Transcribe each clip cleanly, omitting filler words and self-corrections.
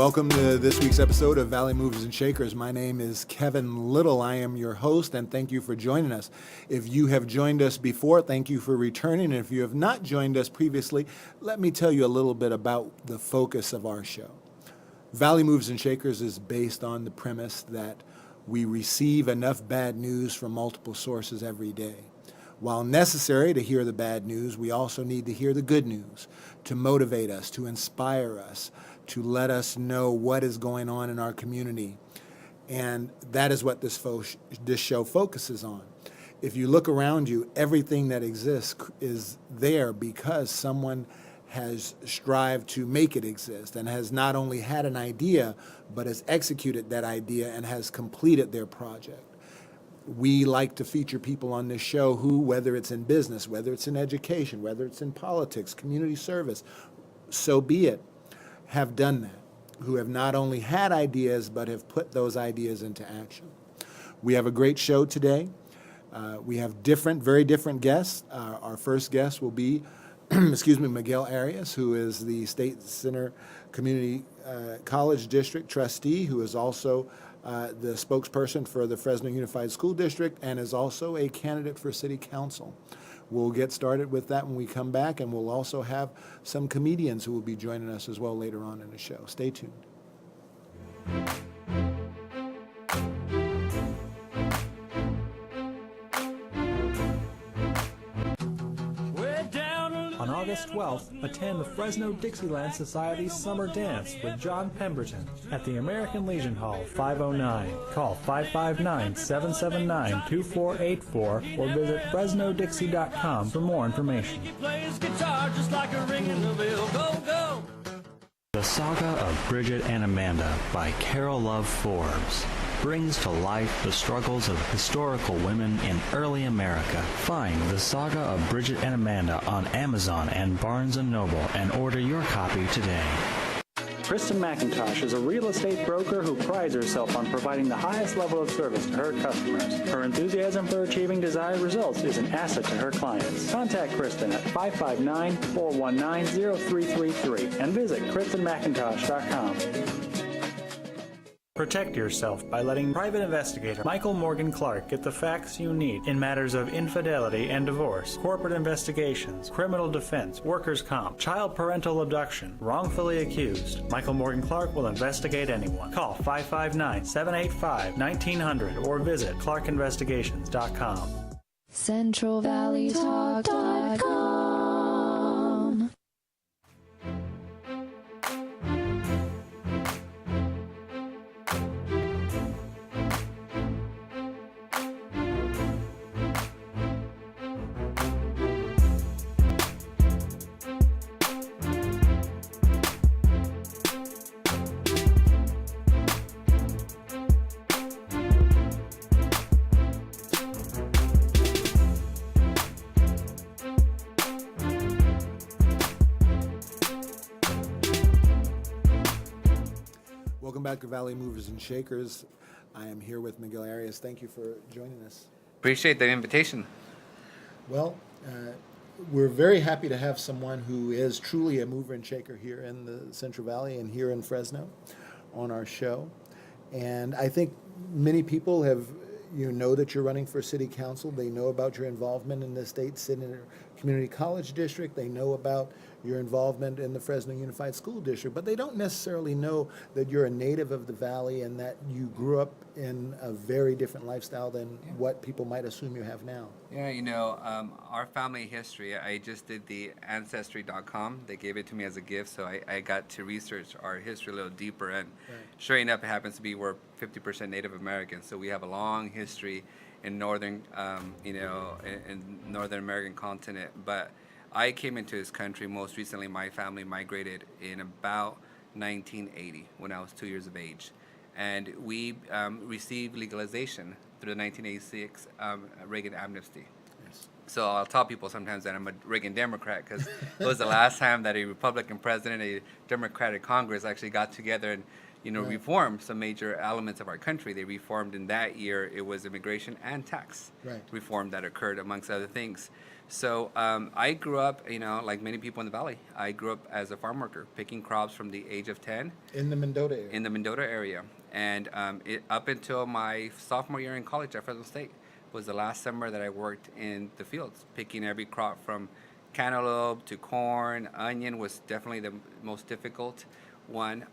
Welcome to this week's episode of Valley Movers and Shakers. My name is Kevin Little. I am your host, and thank you for joining us. If you have joined us before, thank you for returning. And if you have not joined us previously, let me tell you a little bit about the focus of our show. Valley Movers and Shakers is based on the premise that we receive enough bad news from multiple sources every day. While necessary to hear the bad news, we also need to hear the good news to motivate us, to inspire us, to let us know what is going on in our community. And that is what this show focuses on. If you look around you, everything that exists is there because someone has strived to make it exist and has not only had an idea, but has executed that idea and has completed their project. We like to feature people on this show who, whether it's in business, whether it's in education, whether it's in politics, community service, so be it, have done that, who have not only had ideas, but have put those ideas into action. We have a great show today. We have very different guests. Our first guest will be, Miguel Arias, who is the State Center Community College District trustee, who is also the spokesperson for the Fresno Unified School District and is also a candidate for City Council. We'll get started with that when we come back, and we'll also have some comedians who will be joining us as well later on in the show. Stay tuned. On August 12th, attend the Fresno Dixieland Society's Summer Dance with John Pemberton at the American Legion Hall, 509. Call 559-779-2484 or visit FresnoDixie.com for more information. The Saga of Bridget and Amanda by Carol Love Forbes brings to life the struggles of historical women in early America. Find The Saga of Bridget and Amanda on Amazon and Barnes & Noble and order your copy today. Kristen McIntosh is a real estate broker who prides herself on providing the highest level of service to her customers. Her enthusiasm for achieving desired results is an asset to her clients. Contact Kristen at 559-419-0333 and visit KristenMcIntosh.com. Protect yourself by letting private investigator Michael Morgan Clark get the facts you need in matters of infidelity and divorce, corporate investigations, criminal defense, workers' comp, child parental abduction, wrongfully accused. Michael Morgan Clark will investigate anyone. Call 559-785-1900 or visit clarkinvestigations.com. CentralValleyTalk.com. Welcome back to Valley Movers and Shakers. I am here with Miguel Arias. Thank you for joining us. Appreciate the invitation. Well, we're very happy to have someone who is truly a mover and shaker here in the Central Valley and here in Fresno on our show. And I think many people know that you're running for City Council. They know about your involvement in the State Center Community College District. They know about your involvement in the Fresno Unified School District, but they don't necessarily know that you're a native of the Valley and that you grew up in a very different lifestyle than what people might assume you have now. Yeah, our family history, I just did the Ancestry.com. They gave it to me as a gift, so I got to research our history a little deeper, and sure enough, it happens to be we're 50% Native American, so we have a long history in northern, in Northern American continent, but I came into this country most recently. My family migrated in about 1980 when I was 2 years of age. And we received legalization through the 1986 Reagan amnesty. Yes. So I'll tell people sometimes that I'm a Reagan Democrat because it was the last time that a Republican president, a Democratic Congress actually got together and reform some major elements of our country. They reformed in that year. It was immigration and tax reform that occurred, amongst other things. So I grew up, like many people in the Valley, I grew up as a farm worker, picking crops from the age of 10. In the Mendota area. In the Mendota area. And up until my sophomore year in college at Fresno State was the last summer that I worked in the fields, picking every crop from cantaloupe to corn. Onion was definitely the most difficult one.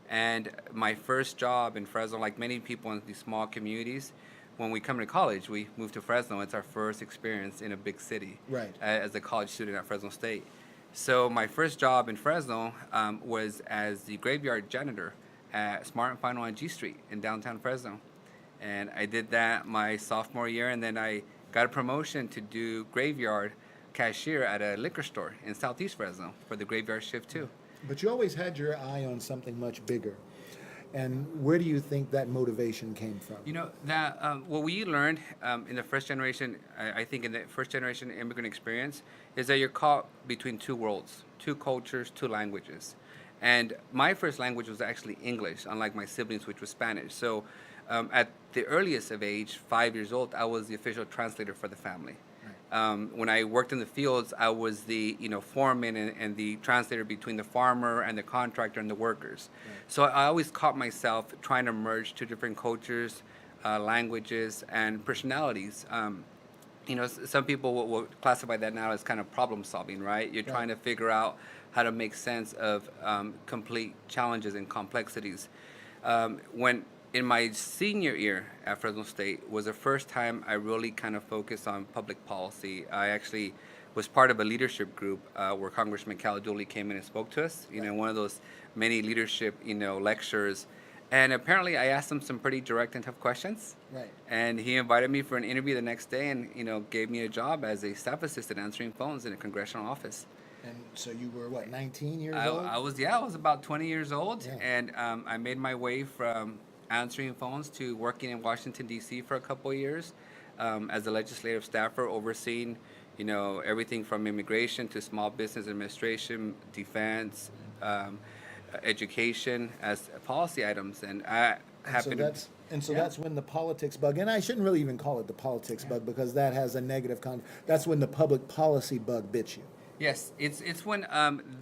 And my first job in Fresno, like many people in these small communities, when we come to college, we move to Fresno. It's our first experience in a big city as a college student at Fresno State. So my first job in Fresno was as the graveyard janitor at Smart and Final on G Street in downtown Fresno. And I did that my sophomore year, and then I got a promotion to do graveyard cashier at a liquor store in Southeast Fresno for the graveyard shift too. But you always had your eye on something much bigger. And where do you think that motivation came from? What we learned in the first generation, I think in the first generation immigrant experience, is that you're caught between two worlds, two cultures, two languages. And my first language was actually English, unlike my siblings, which was Spanish. So at the earliest of age, 5 years old, I was the official translator for the family. When I worked in the fields, I was the foreman and the translator between the farmer and the contractor and the workers. So I always caught myself trying to merge two different cultures, languages, and personalities. Some people will classify that now as kind of problem solving, right? You're trying to figure out how to make sense of complete challenges and complexities. When in my senior year at Fresno State was the first time I really kind of focused on public policy. I actually was part of a leadership group where Congressman Cal Dooley came in and spoke to us, one of those many leadership, lectures. And apparently I asked him some pretty direct and tough questions. Right. And he invited me for an interview the next day and, gave me a job as a staff assistant answering phones in a congressional office. And so you were, 19 years old? I was about 20 years old. Yeah. And I made my way from answering phones to working in Washington, D.C. for a couple of years as a legislative staffer, overseeing, everything from immigration to small business administration, defense, education as policy items. And I happened that's when the politics bug, and I shouldn't really even call it the politics bug because that has a negative that's when the public policy bug bit you. Yes, it's when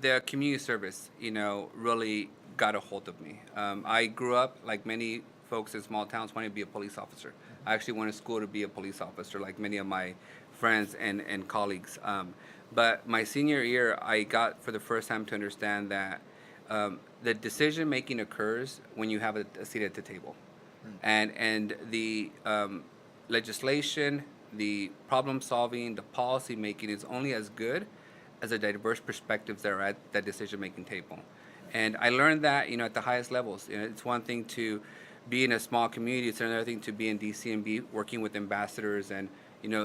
the community service, really got a hold of me. I grew up, like many folks in small towns, wanting to be a police officer. I actually went to school to be a police officer, like many of my friends and colleagues. But my senior year, I got for the first time to understand that the decision making occurs when you have a seat at the table, and the legislation, the problem solving, the policy making is only as good as the diverse perspectives that are at that decision making table. And I learned that, at the highest levels. It's one thing to be in a small community. It's another thing to be in D.C. and be working with ambassadors and,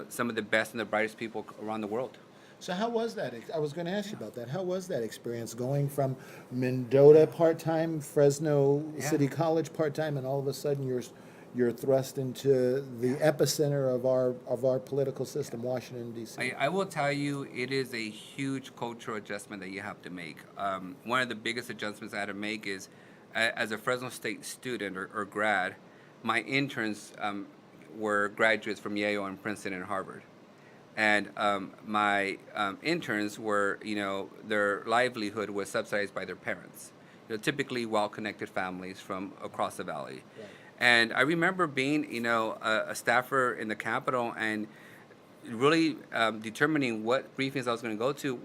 some of the best and the brightest people around the world. So how was that? I was going to ask you about that. How was that experience going from Mendota part-time, Fresno City College part-time, and all of a sudden you're thrust into the epicenter of our political system, Washington, D.C.? I will tell you, it is a huge cultural adjustment that you have to make. One of the biggest adjustments I had to make is, as a Fresno State student or grad, my interns were graduates from Yale and Princeton and Harvard. And my interns were, their livelihood was subsidized by their parents. Typically well-connected families from across the valley. Right. And I remember being, a staffer in the Capitol and really determining what briefings I was going to go to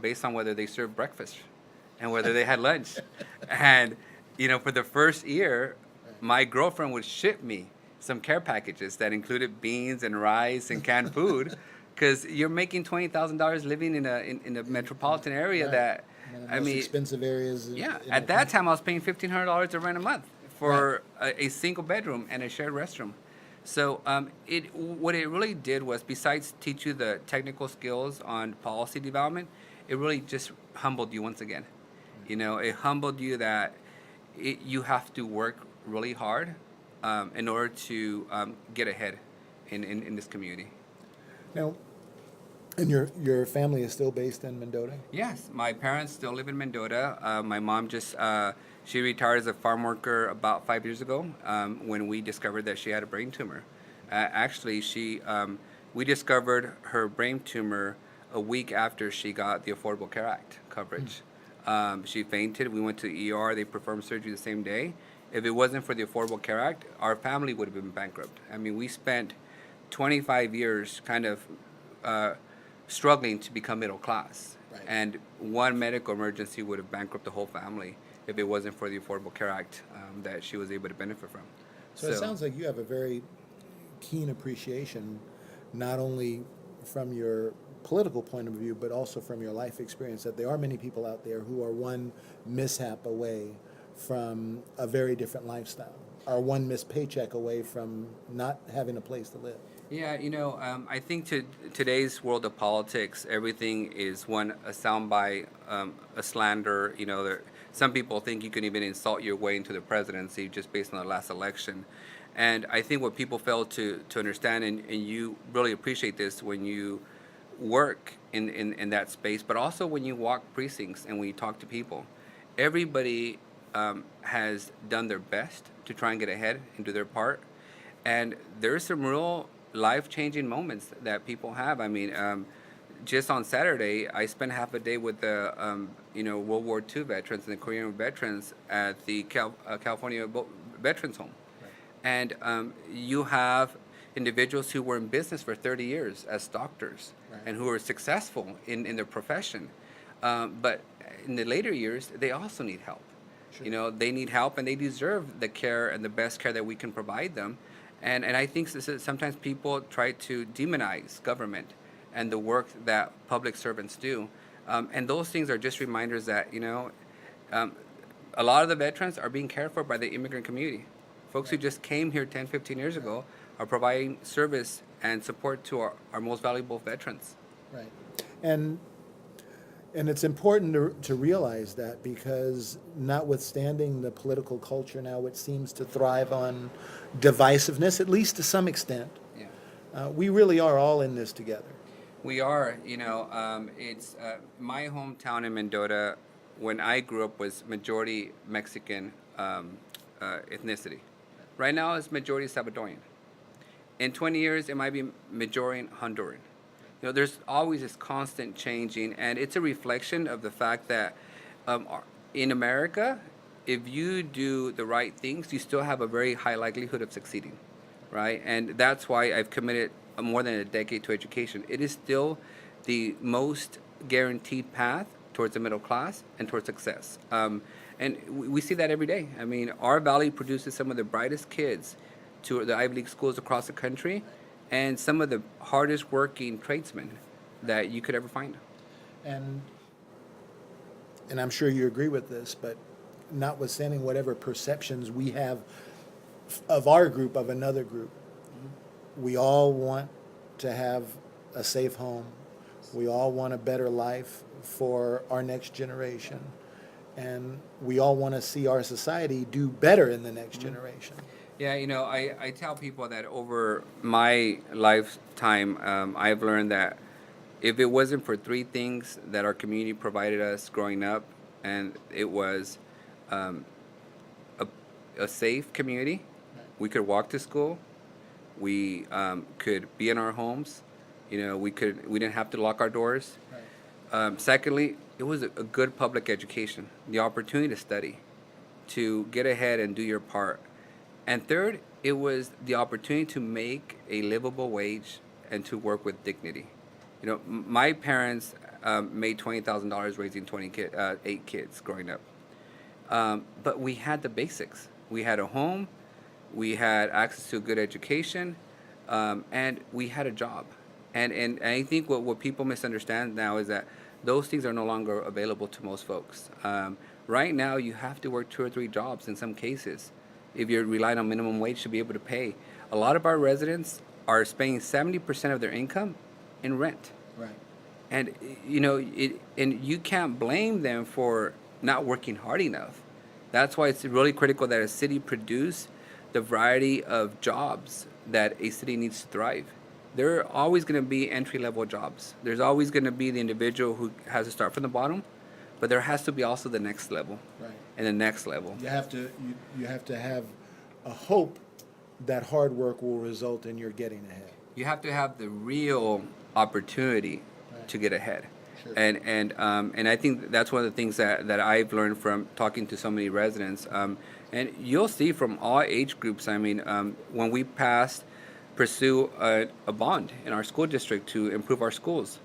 based on whether they served breakfast and whether they had lunch. And, for the first year, my girlfriend would ship me some care packages that included beans and rice and canned food because you're making $20,000 living in a metropolitan area that, expensive areas. At that time I was paying $1,500 to rent a month for a single bedroom and a shared restroom. So what it really did was, besides teach you the technical skills on policy development, it really just humbled you once again. It humbled you that you have to work really hard in order to get ahead in this community. Now, And your family is still based in Mendota? Yes, my parents still live in Mendota. My mom just she retired as a farm worker about 5 years ago when we discovered that she had a brain tumor. Actually, we discovered her brain tumor a week after she got the Affordable Care Act coverage. She fainted. We went to the ER. They performed surgery the same day. If it wasn't for the Affordable Care Act, our family would have been bankrupt. I mean, we spent 25 years kind of struggling to become middle class. Right. And one medical emergency would have bankrupted the whole family if it wasn't for the Affordable Care Act that she was able to benefit from. So it sounds like you have a very keen appreciation, not only from your political point of view, but also from your life experience, that there are many people out there who are one mishap away from a very different lifestyle, or one missed paycheck away from not having a place to live. Yeah, I think today's world of politics, everything is a soundbite, a slander. Some people think you can even insult your way into the presidency just based on the last election. And I think what people fail to understand, and you really appreciate this when you work in that space, but also when you walk precincts and when you talk to people, everybody has done their best to try and get ahead and do their part. And there's some real life-changing moments that people have. I mean, just on Saturday, I spent half a day with the World War II veterans and the Korean veterans at the California Veterans Home. Right. And you have individuals who were in business for 30 years as doctors, right, and who are successful in their profession. But in the later years, they also need help. Sure. They need help, and they deserve the care and the best care that we can provide them. And I think sometimes people try to demonize government and the work that public servants do. And those things are just reminders that, a lot of the veterans are being cared for by the immigrant community. Folks who just came here 10, 15 years ago are providing service and support to our most valuable veterans. Right. And it's important to realize that, because notwithstanding the political culture now, which seems to thrive on divisiveness, at least to some extent, we really are all in this together. We are. It's my hometown in Mendota, when I grew up, was majority Mexican ethnicity. Right now it's majority Salvadorian. In 20 years, it might be majority Honduran. There's always this constant changing, and it's a reflection of the fact that in America, if you do the right things, you still have a very high likelihood of succeeding, right? And that's why I've committed more than a decade to education. It is still the most guaranteed path towards the middle class and towards success. And we see that every day. I mean, our valley produces some of the brightest kids to the Ivy League schools across the country, and some of the hardest working tradesmen that you could ever find. And I'm sure you agree with this, but notwithstanding whatever perceptions we have of our group, of another group, we all want to have a safe home. We all want a better life for our next generation. And we all want to see our society do better in the next generation. Yeah, I tell people that over my lifetime, I've learned that if it wasn't for three things that our community provided us growing up, and it was a safe community, we could walk to school, we could be in our homes, we didn't have to lock our doors. Right. Secondly, it was a good public education, the opportunity to study, to get ahead and do your part. And third, it was the opportunity to make a livable wage and to work with dignity. My parents made $20,000 raising 8 kids growing up. But we had the basics. We had a home, we had access to a good education, and we had a job. And I think what people misunderstand now is that those things are no longer available to most folks. Right now, you have to work 2 or 3 jobs in some cases if you're relying on minimum wage to be able to pay. A lot of our residents are spending 70% of their income in rent. Right. And and you can't blame them for not working hard enough. That's why it's really critical that a city produce the variety of jobs that a city needs to thrive. there are always going to be entry-level jobs. There's always going to be the individual who has to start from the bottom, but there has to be also the next level, Right. and the next level. You have to have a hope that hard work will result in your getting ahead. You have to have the real opportunity to get ahead. Sure. And I think that's one of the things that I've learned from talking to so many residents. And you'll see from all age groups, I mean, when we pursue a bond in our school district to improve our schools,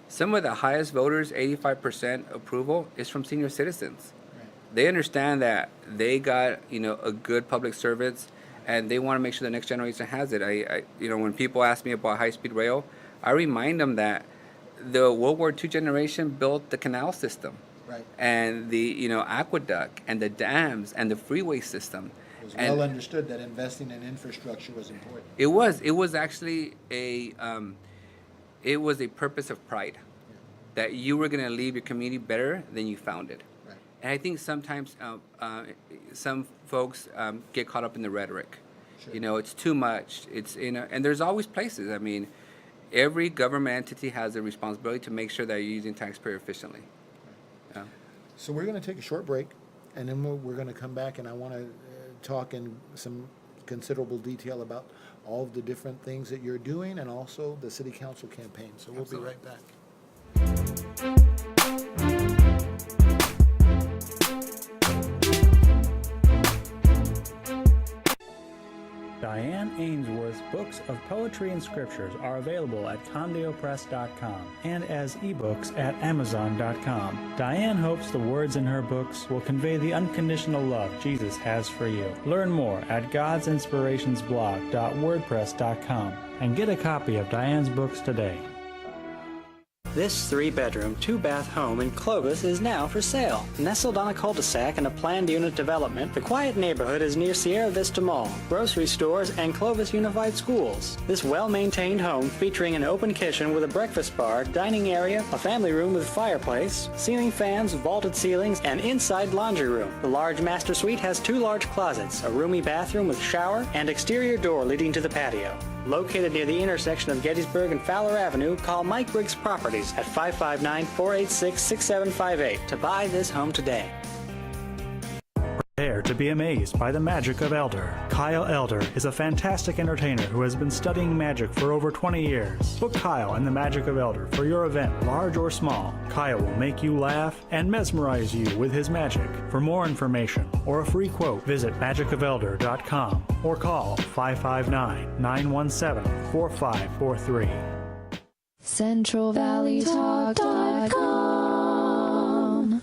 some of the highest voters, 85% approval, is from senior citizens. Right. They understand that they got, a good public service, and they want to make sure the next generation has it. I when people ask me about high-speed rail, I remind them that the World War II generation built the canal system, Right. and the aqueduct and the dams and the freeway system. It was And well understood that investing in infrastructure was important. It was actually a purpose of pride, that you were going to leave your community better than you found it. Right. And I think sometimes some folks get caught up in the rhetoric. Sure. It's too much. And there's always places. I mean, every government entity has a responsibility to make sure that you're using taxpayer efficiently. Yeah. So we're going to take a short break, and then we're going to come back, and I want to talk in some considerable detail about all of the different things that you're doing and also the city council campaign. So we'll Absolutely. be right back. Diane Ainsworth's books of poetry and scriptures are available at condiopress.com and as ebooks at amazon.com. Diane hopes the words in her books will convey the unconditional love Jesus has for you. Learn more at godsinspirationsblog.wordpress.com and get a copy of Diane's books today. This 3-bedroom, 2-bath home in Clovis is now for sale. Nestled on a cul-de-sac in a planned unit development, the quiet neighborhood is near Sierra Vista Mall, grocery stores, and Clovis Unified Schools. This well-maintained home featuring an open kitchen with a breakfast bar, dining area, a family room with fireplace, ceiling fans, vaulted ceilings, and inside laundry room. The large master suite has 2 large closets, a roomy bathroom with shower, and exterior door leading to the patio. Located near the intersection of Gettysburg and Fowler Avenue, call Mike Briggs Properties at 559-486-6758 to buy this home today. Prepare to be amazed by the magic of Elder. Kyle Elder is a fantastic entertainer who has been studying magic for over 20 years. Book Kyle and the Magic of Elder for your event, large or small. Kyle will make you laugh and mesmerize you with his magic. For more information or a free quote, visit magicofelder.com or call 559-917-4543. CentralValleyTalk.com.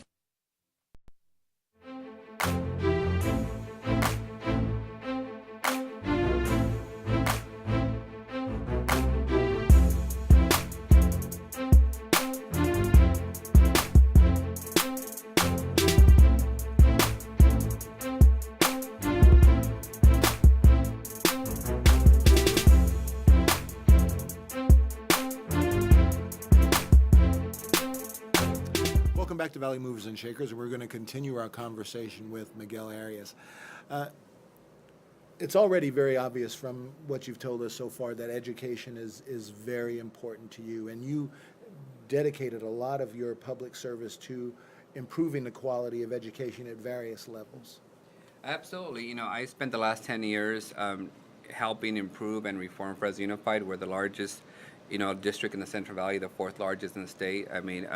Welcome back to Valley Movers and Shakers. We're going to continue our conversation with Miguel Arias. It's already very obvious from what you've told us so far that education is very important to you, and you dedicated a lot of your public service to improving the quality of education at various levels. Absolutely. I spent the last 10 years helping improve and reform Fresno Unified. We're the largest, district in the Central Valley, the 4th largest in the state. I mean,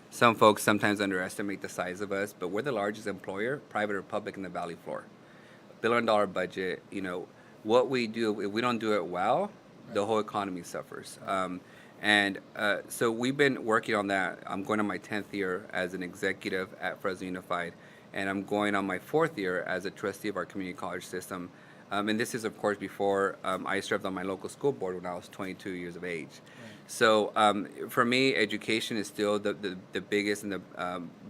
some folks sometimes underestimate the size of us, but we're the largest employer, private or public, in the Valley floor. $1 billion budget. What we do, if we don't do it well, the whole economy suffers. So we've been working on that. I'm going on my 10th year as an executive at Fresno Unified, and I'm going on my 4th year as a trustee of our community college system. And this is, of course, before I served on my local school board when I was 22 years of age. Right. So for me, education is still the biggest and the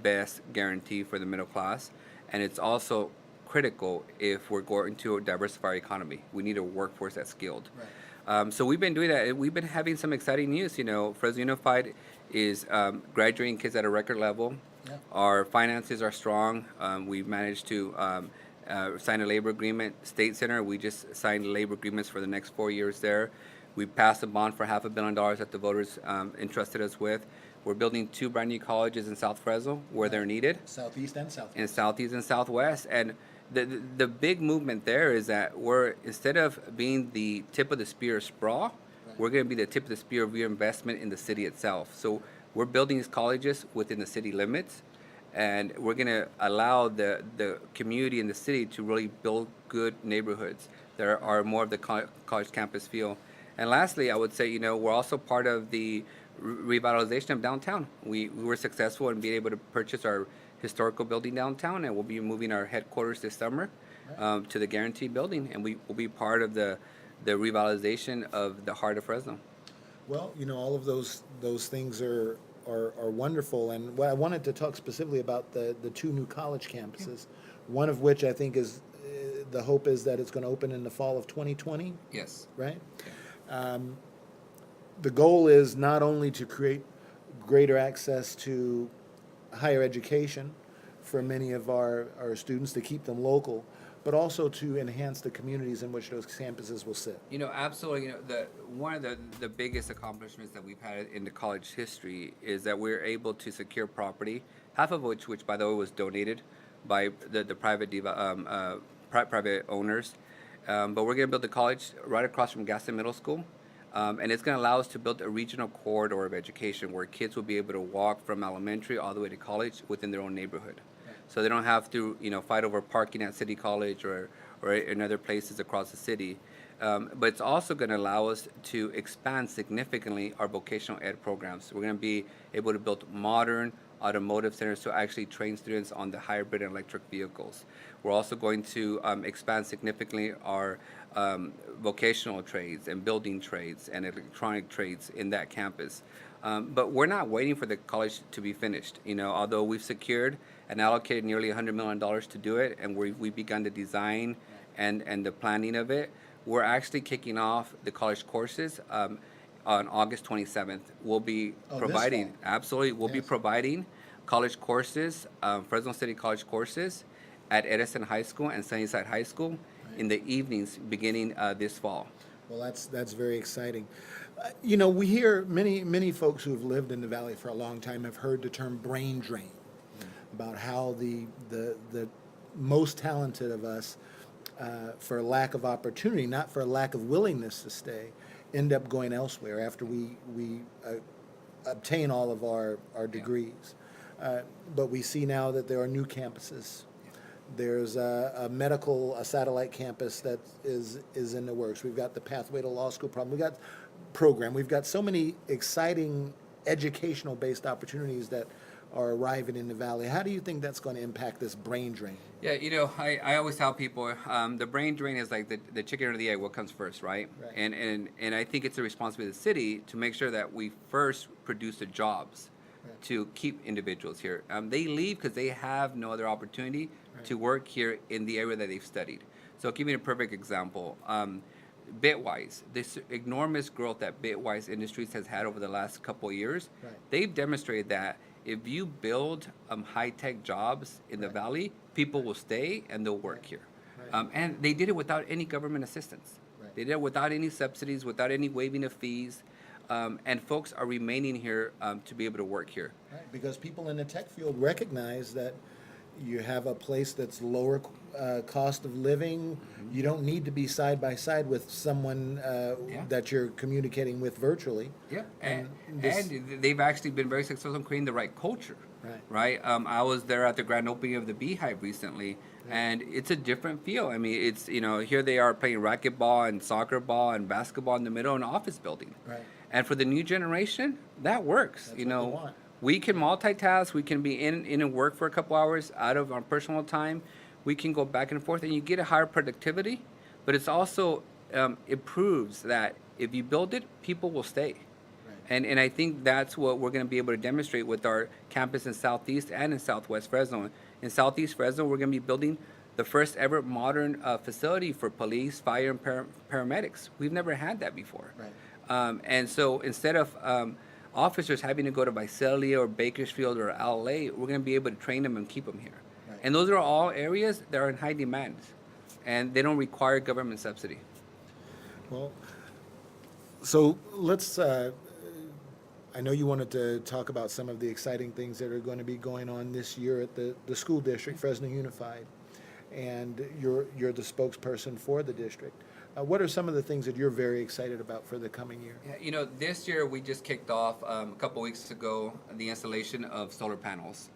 best guarantee for the middle class. And it's also critical if we're going to diversify our economy. We need a workforce that's skilled. Right. So we've been doing that. We've been having some exciting news. Fresno Unified is graduating kids at a record level. Yeah. Our finances are strong. We've managed to sign a labor agreement. State Center, we just signed labor agreements for the next 4 years there. We passed a bond for $500 million that the voters entrusted us with. We're building 2 brand new colleges in South Fresno where they're needed. Southeast and Southwest. In Southeast and Southwest. And the big movement there is that we're, instead of being the tip of the spear of sprawl, we're going to be the tip of the spear of reinvestment in the city itself. So we're building these colleges within the city limits, and we're going to allow the community and the city to really build good neighborhoods that are more of the college campus feel. And lastly, I would say, we're also part of the revitalization of downtown. We were successful in being able to purchase our historical building downtown, and we'll be moving our headquarters this summer to the Guaranteed building, and we will be part of the revitalization of the heart of Fresno. Well, all of those things are wonderful, and what I wanted to talk specifically about the 2 new college campuses, one of which I think is the hope is that it's going to open in the fall of 2020. Yes. Right? The goal is not only to create greater access to higher education for many of our students, to keep them local, but also to enhance the communities in which those campuses will sit. Absolutely. One of the biggest accomplishments that we've had in the college history is that we're able to secure property, half of which by the way was donated by the private owners. But we're going to build the college right across from Gaston Middle School. And it's going to allow us to build a regional corridor of education where kids will be able to walk from elementary all the way to college within their own neighborhood. So they don't have to, fight over parking at City College or in other places across the city. But it's also going to allow us to expand significantly our vocational ed programs. We're going to be able to build modern automotive centers to actually train students on the hybrid and electric vehicles. We're also going to expand significantly our vocational trades and building trades and electronic trades in that campus. But we're not waiting for the college to be finished. Although we've secured and allocated nearly $100 million to do it, and we've begun the design and the planning of it, we're actually kicking off the college courses on August 27th. We'll be providing, absolutely, we'll be providing college courses, Fresno City college courses at Edison High School and Sunnyside High School in the evenings beginning this fall. Well, that's very exciting. We hear many folks who have lived in the Valley for a long time have heard the term brain drain, about how the most talented of us, for lack of opportunity, not for lack of willingness to stay, end up going elsewhere after we obtain all of our degrees. But we see now that there are new campuses. There's a satellite campus that is in the works. We've got the Pathway to Law School program. We've got so many exciting educational-based opportunities that are arriving in the Valley. How do you think that's going to impact this brain drain? Yeah, I always tell people the brain drain is like the chicken or the egg, what comes first, right? And I think it's a responsibility of the city to make sure that we first produce the jobs to keep individuals here. They leave because they have no other opportunity to work here in the area that they've studied. So I'll give you a perfect example. Bitwise, this enormous growth that Bitwise Industries has had over the last couple of years, they've demonstrated that if you build high-tech jobs in the Valley, people will stay and they'll work here. And they did it without any government assistance. They did it without any subsidies, without any waiving of fees. And folks are remaining here to be able to work here. Right, because people in the tech field recognize that you have a place that's lower cost of living. Mm-hmm. You don't need to be side by side with someone that you're communicating with virtually. Yeah, and they've actually been very successful in creating the right culture. Right. I was there at the grand opening of the Beehive recently, and it's a different feel. I mean, it's here they are playing racquetball and soccer ball and basketball in the middle of an office building. Right. And for the new generation, that works. That's what they want. We can multitask. We can be in and work for a couple hours out of our personal time. We can go back and forth, and you get a higher productivity. But it's also it proves that if you build it, people will stay. Right. And I think that's what we're going to be able to demonstrate with our campus in Southeast and in Southwest Fresno. In Southeast Fresno, we're going to be building the first ever modern facility for police, fire, and paramedics. We've never had that before. Right. And so instead of officers having to go to Visalia or Bakersfield or LA, we're going to be able to train them and keep them here. Right. And those are all areas that are in high demand, and they don't require government subsidy. Well, So let's, I know you wanted to talk about some of the exciting things that are going to be going on this year at the school district, Fresno Unified, and you're the spokesperson for the district. What are some of the things that you're very excited about for the coming year? Yeah, this year we just kicked off a couple weeks ago the installation of solar panels.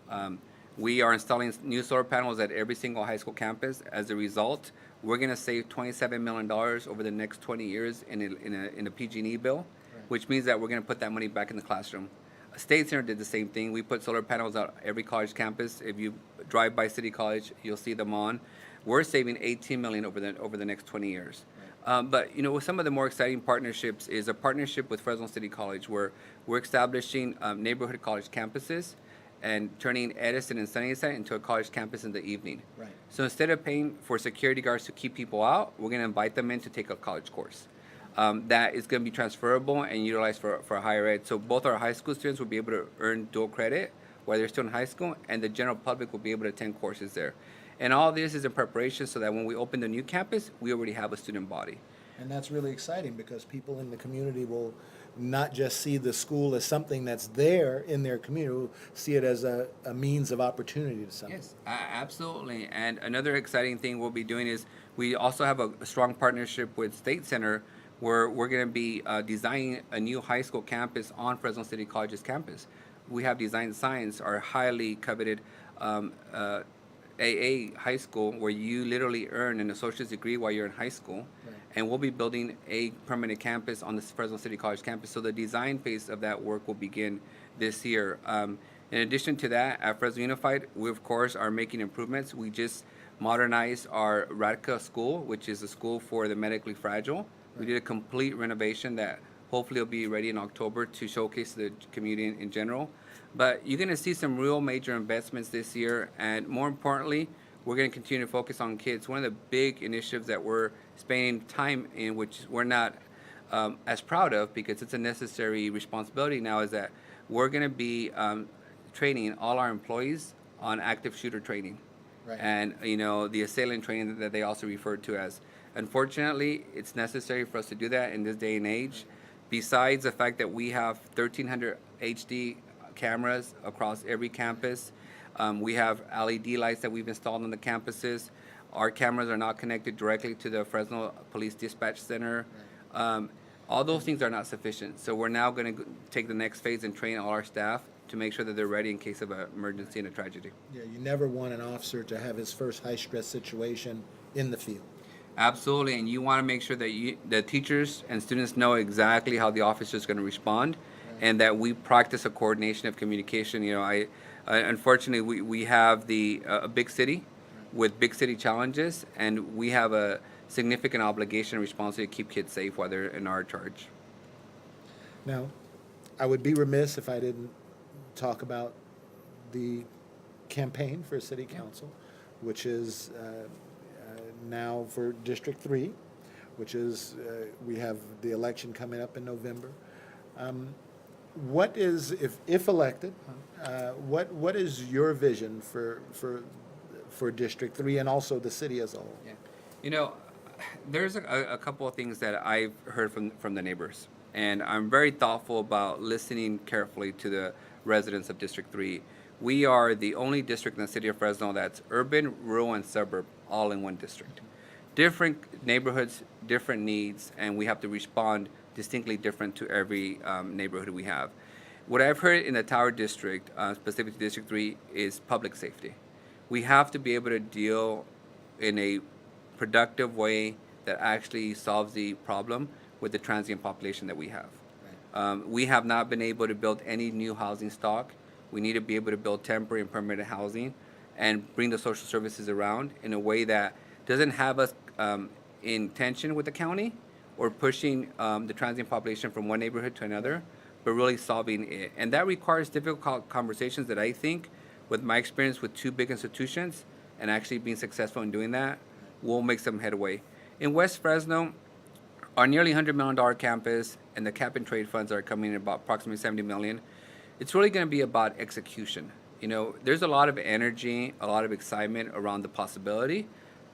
We are installing new solar panels at every single high school campus. As a result, we're going to save $27 million over the next 20 years in a PG&E bill, which means that we're going to put that money back in the classroom. State Center did the same thing. We put solar panels out every college campus. If you drive by City College, you'll see them on. We're saving $18 million over the next 20 years. But with some of the more exciting partnerships is a partnership with Fresno City College, where we're establishing neighborhood college campuses and turning Edison and Sunnyside into a college campus in the evening. Right. So instead of paying for security guards to keep people out, we're going to invite them in to take a college course. That is going to be transferable and utilized for higher ed. So both our high school students will be able to earn dual credit while they're still in high school, and the general public will be able to attend courses there. And all this is in preparation so that when we open the new campus, we already have a student body. And that's really exciting because people in the community will not just see the school as something that's there in their community, will see it as a means of opportunity to something. Yes, absolutely. And another exciting thing we'll be doing is we also have a strong partnership with State Center, where we're going to be designing a new high school campus on Fresno City College's campus. We have Design Science, our highly coveted AA high school, where you literally earn an associate's degree while you're in high school. Right. And we'll be building a permanent campus on the Fresno City College campus. So the design phase of that work will begin this year. In addition to that, at Fresno Unified, we of course are making improvements. We just modernized our Radka school, which is a school for the medically fragile. Right. We did a complete renovation that hopefully will be ready in October to showcase the community in general. But you're going to see some real major investments this year, and more importantly, we're going to continue to focus on kids. One of the big initiatives that we're spending time in, which we're not as proud of because it's a necessary responsibility now, is that we're going to be training all our employees on active shooter training. Right. And the assailant training that they also refer to as. Unfortunately, it's necessary for us to do that in this day and age. Besides the fact that we have 1,300 HD cameras across every campus, we have LED lights that we've installed on the campuses. Our cameras are not connected directly to the Fresno Police Dispatch Center. All those things are not sufficient. So we're now going to take the next phase and train all our staff to make sure that they're ready in case of an emergency and a tragedy. Yeah, you never want an officer to have his first high-stress situation in the field. Absolutely, and you want to make sure that the teachers and students know exactly how the officer is going to respond, and that we practice a coordination of communication. Unfortunately, we have a big city with big city challenges, and we have a significant obligation and responsibility to keep kids safe while they're in our charge. Now, I would be remiss if I didn't talk about the campaign for City Council, which is now for District 3, which is, we have the election coming up in November. What is, if elected, what is your vision for District 3 and also the city as a whole? Yeah. There's a couple of things that I've heard from the neighbors, and I'm very thoughtful about listening carefully to the residents of District 3. We are the only district in the city of Fresno that's urban, rural, and suburb all in one district. Different neighborhoods, different needs, and we have to respond distinctly different to every neighborhood we have. What I've heard in the Tower District, specifically District 3, is public safety. We have to be able to deal in a productive way that actually solves the problem with the transient population that we have. Right. We have not been able to build any new housing stock. We need to be able to build temporary and permanent housing and bring the social services around in a way that doesn't have us in tension with the county or pushing the transient population from one neighborhood to another, but really solving it. And that requires difficult conversations that I think, with my experience with two big institutions and actually being successful in doing that, we'll make some headway. In West Fresno, our nearly $100 million campus and the cap and trade funds are coming in about approximately $70 million. It's really going to be about execution. There's a lot of energy, a lot of excitement around the possibility,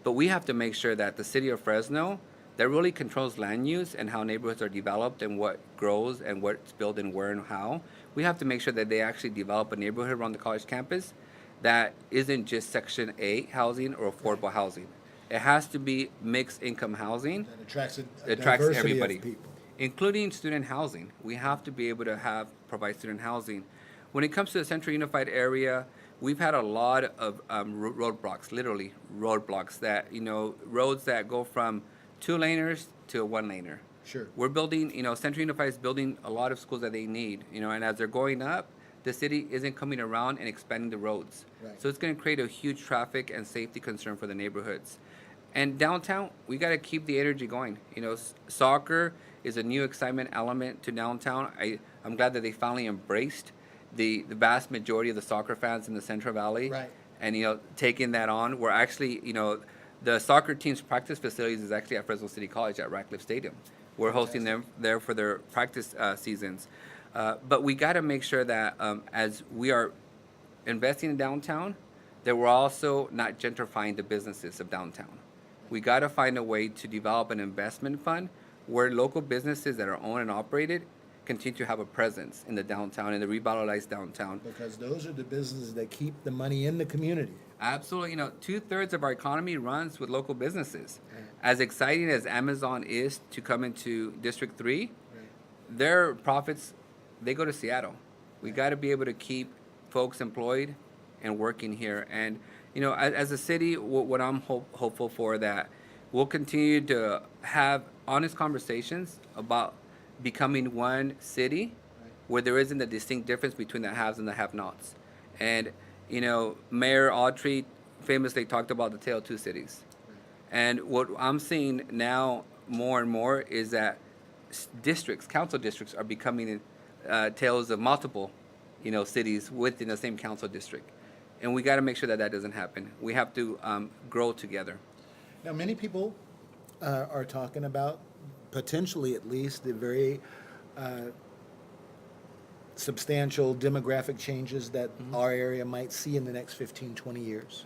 but we have to make sure that the city of Fresno that really controls land use and how neighborhoods are developed and what grows and what's built and where and how. We have to make sure that they actually develop a neighborhood around the college campus that isn't just Section 8 housing or affordable housing. It has to be mixed income housing. That attracts a Attracts diversity everybody, of people. including student housing. We have to be able to provide student housing. When it comes to the Central Unified Area, we've had a lot of roadblocks, literally roadblocks that, roads that go from 2-laners to a 1-laner. Sure. We're building, Central Unified is building a lot of schools that they need, and as they're going up, the city isn't coming around and expanding the roads. Right. So it's going to create a huge traffic and safety concern for the neighborhoods. And downtown, we got to keep the energy going. Soccer is a new excitement element to downtown. I'm glad that they finally embraced the vast majority of the soccer fans in the Central Valley. Right. And, taking that on, we're actually, the soccer team's practice facilities is actually at Fresno City College at Ratcliffe Stadium. We're hosting them there for their practice seasons. But we got to make sure that as we are investing in downtown, that we're also not gentrifying the businesses of downtown. We got to find a way to develop an investment fund where local businesses that are owned and operated continue to have a presence in the downtown, in the revitalized downtown. Because those are the businesses that keep the money in the community. Absolutely. 2/3 of our economy runs with local businesses. As exciting as Amazon is to come into District 3, their profits, they go to Seattle. We got to be able to keep folks employed and working here. And, as a city, what I'm hopeful for that we'll continue to have honest conversations about becoming one city where there isn't a distinct difference between the haves and the have-nots. And, Mayor Autry famously talked about the tale of two cities. And what I'm seeing now more and more is that council districts are becoming tales of multiple, cities within the same council district. And we got to make sure that doesn't happen. We have to grow together. Now, many people are talking about, potentially at least, the very substantial demographic changes that our area might see in the next 15, 20 years.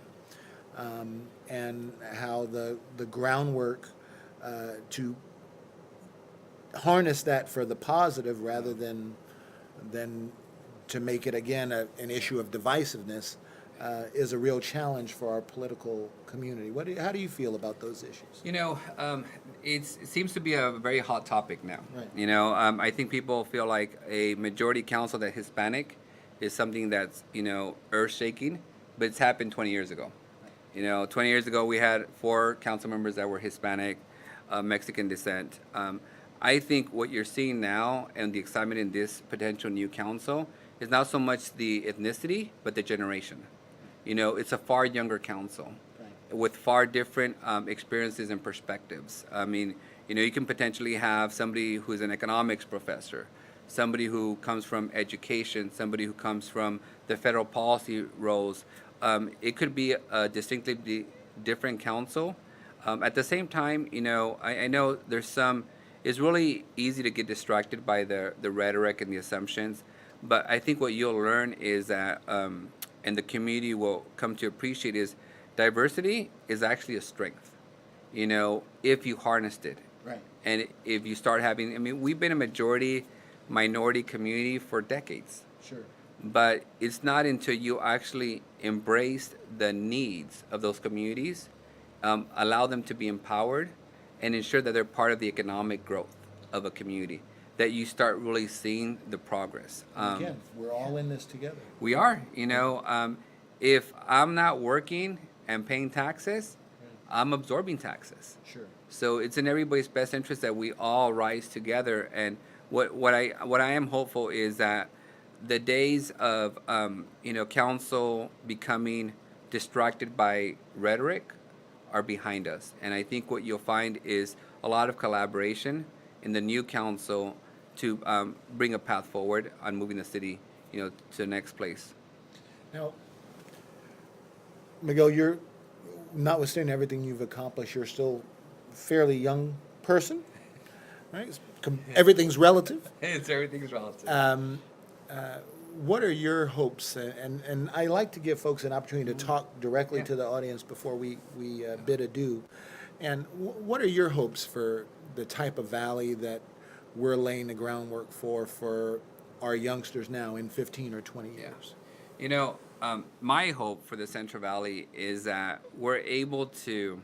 And how the groundwork to harness that for the positive rather than to make it, again, an issue of divisiveness is a real challenge for our political community. How do you feel about those issues? It seems to be a very hot topic now. Right. I think people feel like a majority council that's Hispanic is something that's, earth-shaking, but it's happened 20 years ago. 20 years ago, we had 4 council members that were Hispanic, Mexican descent. I think what you're seeing now and the excitement in this potential new council is not so much the ethnicity, but the generation. It's a far younger council with far different experiences and perspectives. I mean, you can potentially have somebody who's an economics professor, somebody who comes from education, somebody who comes from the federal policy roles. It could be a distinctly different council. At the same time, I know it's really easy to get distracted by the rhetoric and the assumptions, but I think what you'll learn is that, and the community will come to appreciate, is diversity is actually a strength, if you harnessed it. Right. And if you start having, we've been a minority community for decades. Sure. But it's not until you actually embrace the needs of those communities, allow them to be empowered, and ensure that they're part of the economic growth of a community, that you start really seeing the progress. Again, we're all in this together. We are. If I'm not working and paying taxes, I'm absorbing taxes. Sure. So it's in everybody's best interest that we all rise together. And what I am hopeful is that the days of council becoming distracted by rhetoric are behind us. And I think what you'll find is a lot of collaboration in the new council to bring a path forward on moving the city, to the next place. Now, Miguel, you're, notwithstanding everything you've accomplished, you're still a fairly young person, right? Everything's relative. Everything's relative. What are your hopes? And I like to give folks an opportunity to talk directly to the audience before we bid adieu. And what are your hopes for the type of valley that we're laying the groundwork for our youngsters now in 15 or 20 years? You know, my hope for the Central Valley is that we're able to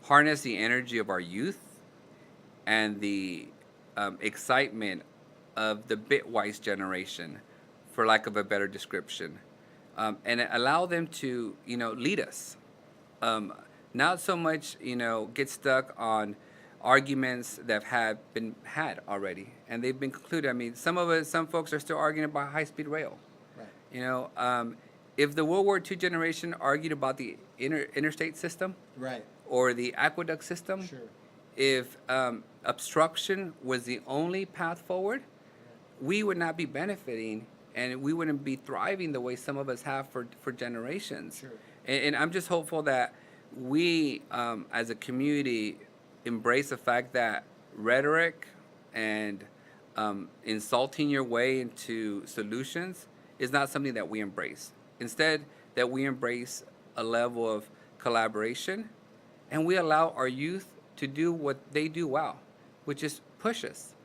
harness the energy of our youth and the excitement of the bitwise generation, for lack of a better description, and allow them to, lead us. Not so much, get stuck on arguments that have been had already, and they've been concluded. I mean, some folks are still arguing about high-speed rail. Right. If the World War II generation argued about the interstate system, Right. or the aqueduct system, Sure. if obstruction was the only path forward, we would not be benefiting, and we wouldn't be thriving the way some of us have for generations. Sure. And I'm just hopeful that we, as a community, embrace the fact that rhetoric and insulting your way into solutions is not something that we embrace. Instead, that we embrace a level of collaboration, and we allow our youth to do what they do well, which is push us,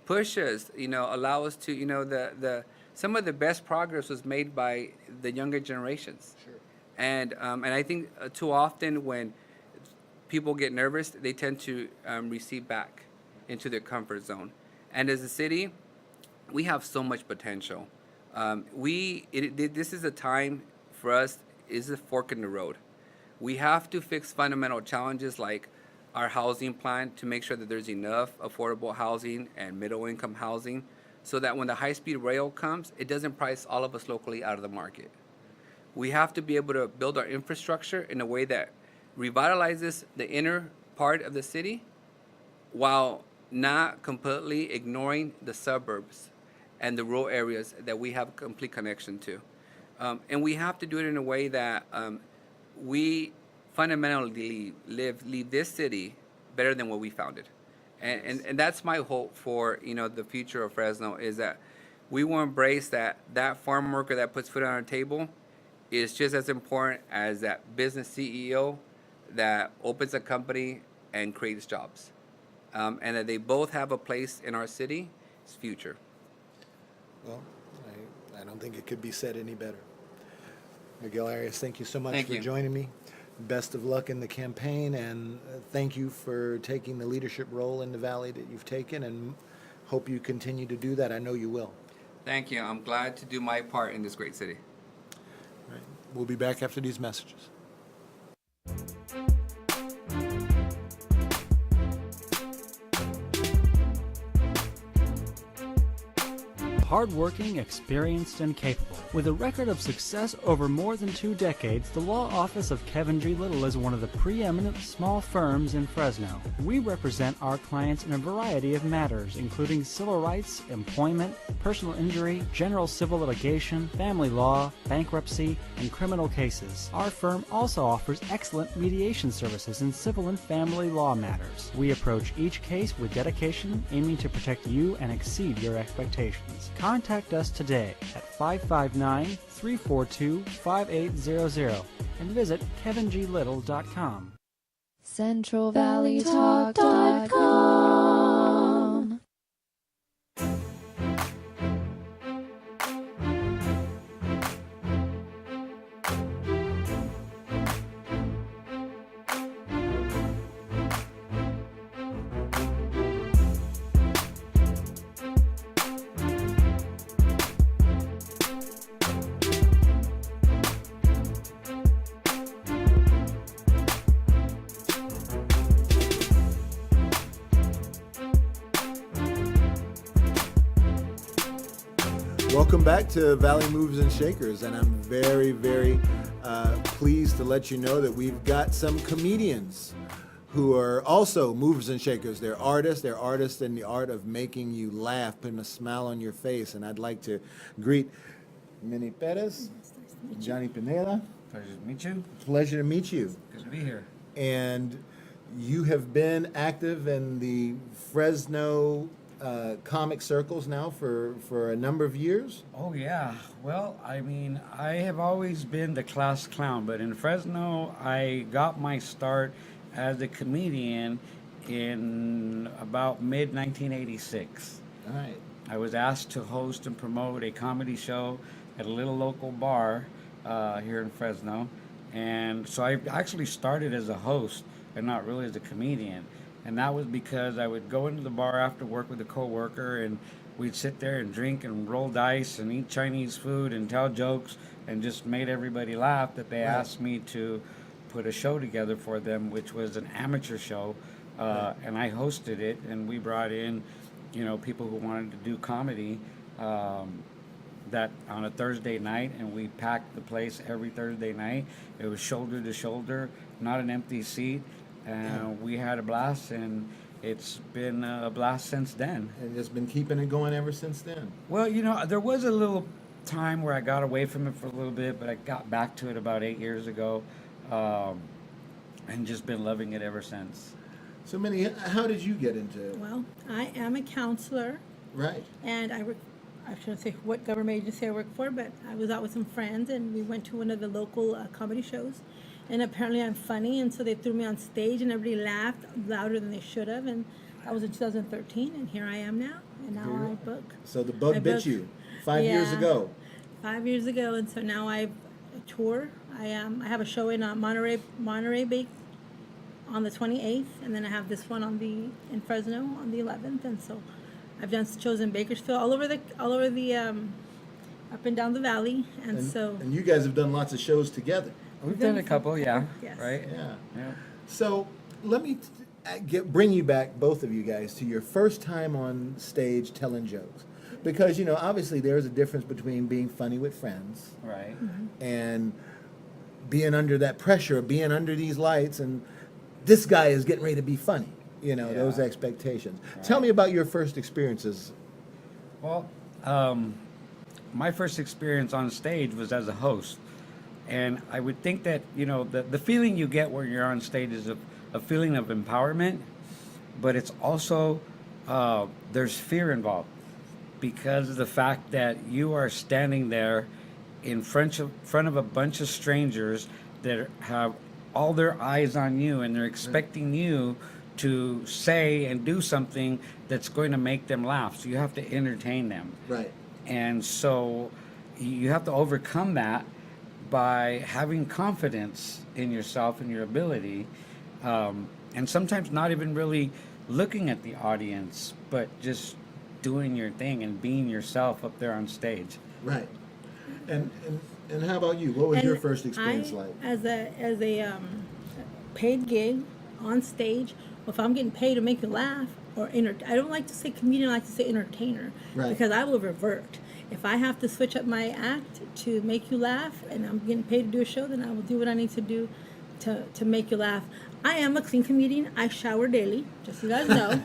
allow us to, some of the best progress was made by the younger generations. Sure. And I think too often when people get nervous, they tend to recede back into their comfort zone. And as a city, we have so much potential. This is a time for us, is a fork in the road. We have to fix fundamental challenges like our housing plan to make sure that there's enough affordable housing and middle-income housing so that when the high-speed rail comes, it doesn't price all of us locally out of the market. We have to be able to build our infrastructure in a way that revitalizes the inner part of the city while not completely ignoring the suburbs and the rural areas that we have a complete connection to. And we have to do it in a way that we fundamentally leave this city better than what we found it. And that's my hope for, the future of Fresno, is that we will embrace that farm worker that puts food on our table is just as important as that business CEO that opens a company and creates jobs. And that they both have a place in our city's future. Well, I don't think it could be said any better. Miguel Arias, thank you so much Thank for you. joining me. Best of luck in the campaign, and thank you for taking the leadership role in the valley that you've taken, and hope you continue to do that. I know you will. Thank you. I'm glad to do my part in this great city. Right. We'll be back after these messages. Hardworking, experienced, and capable. With a record of success over more than 2 decades, the law office of Kevin G. Little is one of the preeminent small firms in Fresno. We represent our clients in a variety of matters, including civil rights, employment, personal injury, general civil litigation, family law, bankruptcy, and criminal cases. Our firm also offers excellent mediation services in civil and family law matters. We approach each case with dedication, aiming to protect you and exceed your expectations. Contact us today at 559-342-5800 and visit kevinglittle.com. CentralValleyTalk.com. Welcome back to Valley Moves and Shakers, and I'm very, very pleased to let you know that we've got some comedians who are also movers and shakers. They're artists in the art of making you laugh, putting a smile on your face, and I'd like to greet Minnie Perez Johnny Pineda. Pleasure to meet you. Pleasure to meet you. Good to be here. And you have been active in the Fresno comic circles now for a number of years. Oh, yeah. Well, I mean, I have always been the class clown, but in Fresno, I got my start as a comedian in about mid 1986. All right. I was asked to host and promote a comedy show at a little local bar here in Fresno. And so I actually started as a host and not really as a comedian. And that was because I would go into the bar after work with a coworker, and we'd sit there and drink and roll dice and eat Chinese food and tell jokes and just made everybody laugh that they asked me to put a show together for them, which was an amateur show. And I hosted it, and we brought in, people who wanted to do comedy that on a Thursday night, and we packed the place every Thursday night. It was shoulder to shoulder, not an empty seat. And we had a blast, and it's been a blast since then. And just been keeping it going ever since then. Well, there was a little time where I got away from it for a little bit, but I got back to it about 8 years ago, and just been loving it ever since. So, Minnie, how did you get into it? Well, I am a counselor, Right. and I shouldn't say what government agency I work for, but I was out with some friends, and we went to one of the local comedy shows. And apparently I'm funny, and so they threw me on stage, and everybody laughed louder than they should have. And that was in 2013, and here I am now. And now I book. So the bug I bit book- you 5 years Yeah. ago. 5 years ago, and so now I tour. I have a show in Monterey Bay on the 28th, and then I have this one in Fresno on the 11th. And so I've done shows in Bakersfield, all over the up and down the valley, and so. And you guys have done lots of shows together. We've done a couple, yeah. Yes. Right? Yeah. Yeah. So let me bring you back, both of you guys, to your first time on stage telling jokes. Because, obviously there's a difference between being funny with friends Right. and being under that pressure, being under these lights, and this guy is getting ready to be funny, those expectations. Tell me about your first experiences. Well, my first experience on stage was as a host. And I would think that, the feeling you get when you're on stage is a feeling of empowerment, but it's also, there's fear involved because of the fact that you are standing there in front of a bunch of strangers that have all their eyes on you, and they're expecting you to say and do something that's going to make them laugh. So you have to entertain them. Right. And so you have to overcome that by having confidence in yourself and your ability, and sometimes not even really looking at the audience, but just doing your thing and being yourself up there on stage. Right. And how about you? What was your And first experience I, like? As a paid gig on stage, if I'm getting paid to make you laugh or I don't like to say comedian, I like to say entertainer, Right. because I will revert. If I have to switch up my act to make you laugh, and I'm getting paid to do a show, then I will do what I need to do to make you laugh. I am a clean comedian. I shower daily, just so you guys know.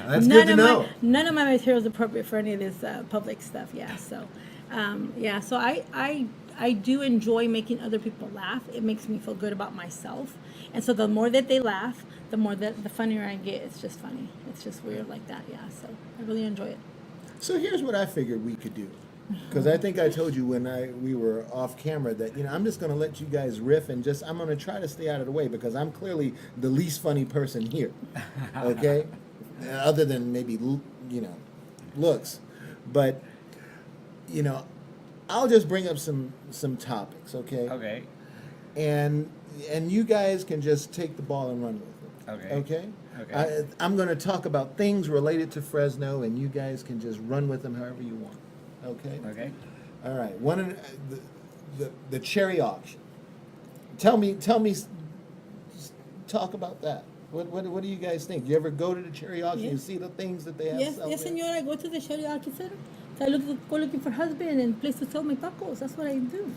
That's good to know. None of my material is appropriate for any of this public stuff. Yeah, so so I do enjoy making other people laugh. It makes me feel good about myself, and so the more that they laugh, the more that the funnier I get. It's just funny. It's just weird like that. Yeah, so I really enjoy it. So here's what I figured we could do. Because I think I told you when we were off camera that, I'm just going to let you guys riff and I'm going to try to stay out of the way because I'm clearly the least funny person here. Okay? Other than maybe, looks. But, I'll just bring up some topics, okay? Okay. And you guys can just take the ball and run with it. Okay. Okay? Okay. I'm going to talk about things related to Fresno, and you guys can just run with them however you want. Okay? Okay. All right. One of the cherry auction. Tell me. Talk about that. What do you guys think? You ever go to the cherry auction? Yes. You see the things that they have. Yes, selling yes, there? senor. I go to the cherry auction center. So I go looking for husband and place to sell my tacos. That's what I do.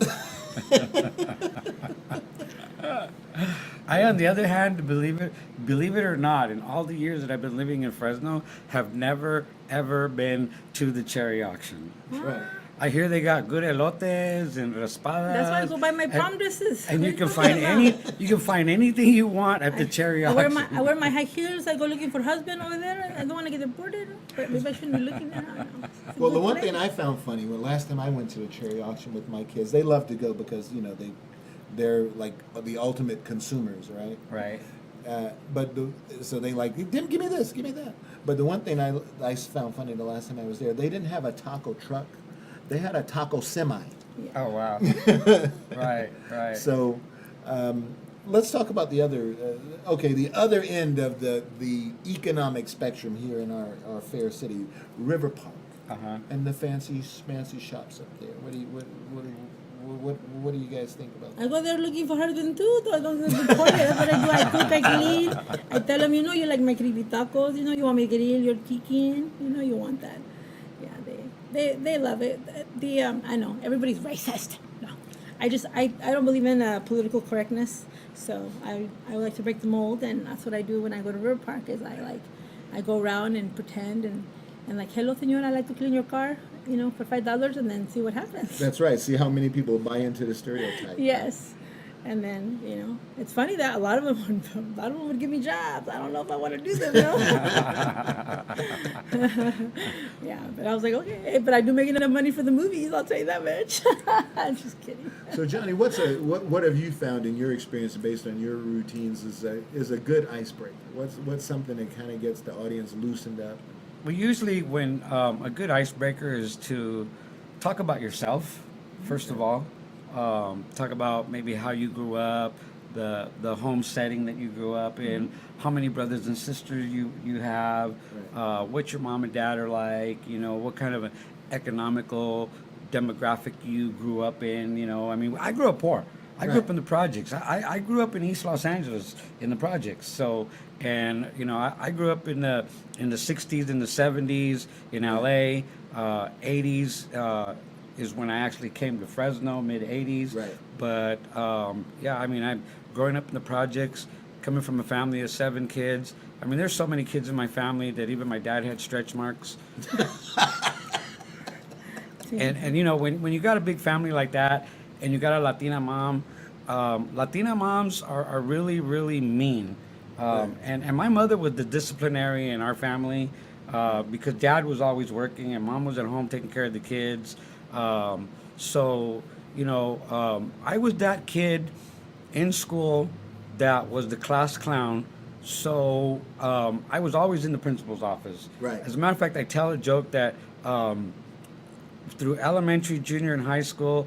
I, on the other hand, believe it or not, in all the years that I've been living in Fresno, have never ever been to the cherry auction. Right. I hear they got good elotes and raspadas. That's why I go buy my prom dresses. And you What can are find talking about? you can find anything you want at the cherry I auction. wear my high heels. I go looking for husband over there. I don't want to get deported. But maybe I shouldn't be looking there. I don't know. It's a Well, the good one thing place. I found funny, last time I went to a cherry auction with my kids, they love to go because, they're like the ultimate consumers, right? Right. So they like, give me this, give me that. But the one thing I found funny the last time I was there, they didn't have a taco truck. They had a taco semi. Oh, wow. Right, right. So let's talk about the other, the other end of the economic spectrum here in our fair city, River Park, and the fancy shops up there. What do you guys think about that? I go there looking for husband too. So I don't report it. That's what I do. I cook, I clean. I tell them, you like my creepy tacos. You want me to grill your chicken. You want that. Yeah, they love it. I know everybody's racist. No, I don't believe in political correctness. So I like to break the mold, and that's what I do when I go to River Park. Is I go around and pretend and like, hello, señora, I'd like to clean your car. For $5, and then see what happens. That's right. See how many people buy into the stereotype. Yes, and then it's funny that a lot of them would give me jobs. I don't know if I want to do them. Yeah, but I was like, okay, but I do make enough money for the movies. I'll tell you that much. I'm just kidding. So Johnny, what have you found in your experience based on your routines is a good icebreaker? What's something that kind of gets the audience loosened up? Well, usually when a good icebreaker is to talk about yourself, first of all. Talk about maybe how you grew up, the home setting that you grew up in, how many brothers and sisters you have, what your mom and dad are like, what kind of an economical demographic you grew up in. I grew up poor. I grew up in the projects. I grew up in East Los Angeles in the projects. So, and I grew up in the 60s and the 70s in LA. 80s is when I actually came to Fresno, mid 80s. Right. But I'm growing up in the projects, coming from a family of 7 kids. There's so many kids in my family that even my dad had stretch marks. and when you got a big family like that, and you got a Latina mom. Latina moms are really, really mean. And my mother was the disciplinary in our family because dad was always working and mom was at home taking care of the kids. I was that kid in school that was the class clown. So I was always in the principal's office. Right. As a matter of fact, I tell a joke that through elementary, junior, and high school,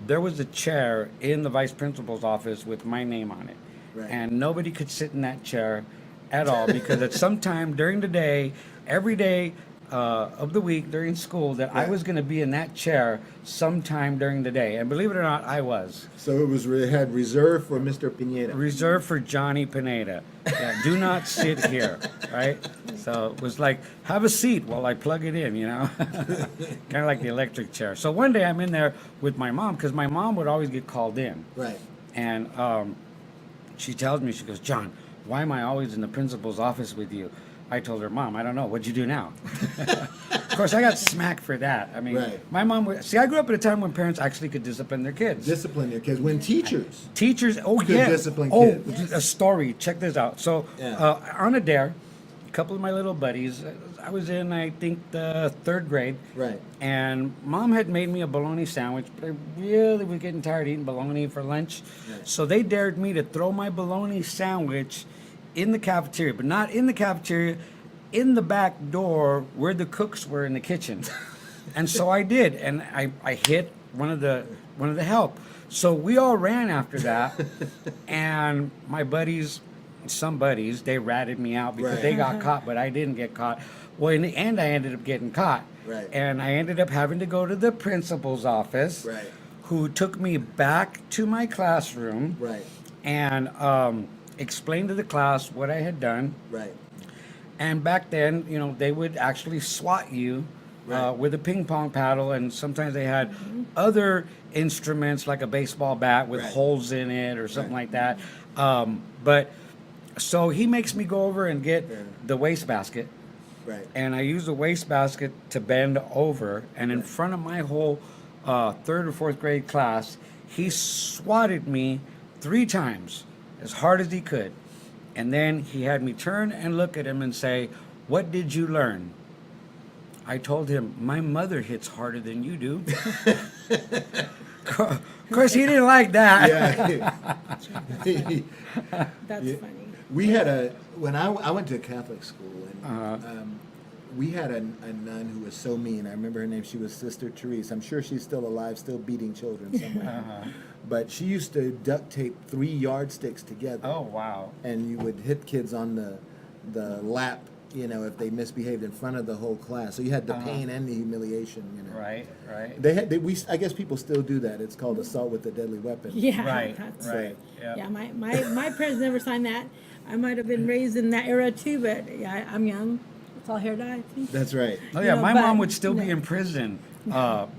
there was a chair in the vice principal's office with my name on it. Right. And nobody could sit in that chair at all because at some time during the day, every day of the week during school, that I was going to be in that chair sometime during the day. And believe it or not, I was. So it had reserved for Mr. Pineda. Reserved for Johnny Pineda. Yeah, do not sit here, right? So it was like, have a seat while I plug it in, kind of like the electric chair. So one day I'm in there with my mom because my mom would always get called in. Right. And she tells me, she goes, John, why am I always in the principal's office with you? I told her, Mom, I don't know. What'd you do now? Of course, I got smacked for that. Right. My mom I grew up at a time when parents actually could discipline their kids. Discipline your kids. When teachers could discipline kids. A story. Check this out. So on a dare, a couple of my little buddies, I was in, I think, the 3rd grade. Right. And Mom had made me a bologna sandwich, but I really was getting tired of eating bologna for lunch. Right. So they dared me to throw my bologna sandwich in the cafeteria, but not in the cafeteria, in the back door where the cooks were in the kitchen. And so I did, and I hit one of the help. So we all ran after that, and my buddies, some buddies, they ratted me out because they got caught, but I didn't get caught. Well, in the end, I ended up getting caught. Right. And I ended up having to go to the principal's office, Right. who took me back to my classroom. Right. And explained to the class what I had done. Right. And back then, they would actually swat you with a ping pong paddle, and sometimes they had other instruments like a baseball bat with holes in it or something like that. But so he makes me go over and get the wastebasket. Right. And I use the wastebasket to bend over, and in front of my whole 3rd or 4th grade class, he swatted me 3 times as hard as he could. And then he had me turn and look at him and say, "What did you learn?" I told him, "My mother hits harder than you do." Of course, he didn't like that. Yeah. That's Yeah. funny. We had when I went to a Catholic school, and Uh-huh. we had a nun who was so mean. I remember her name. She was Sister Therese. I'm sure she's still alive, still beating children somewhere. Uh-huh. But she used to duct tape 3 yardsticks together. Oh, wow. And you would hit kids on the lap, if they misbehaved in front of the whole class. So you had the pain and the humiliation. Right, right. I guess people still do that. It's called assault with a deadly weapon. Yeah, Right, that's right. Yep. Yeah, my parents never signed that. I might have been raised in that era too, but yeah, I'm young. It's all hair dye. That's right. Oh, yeah, my but- mom would still be in prison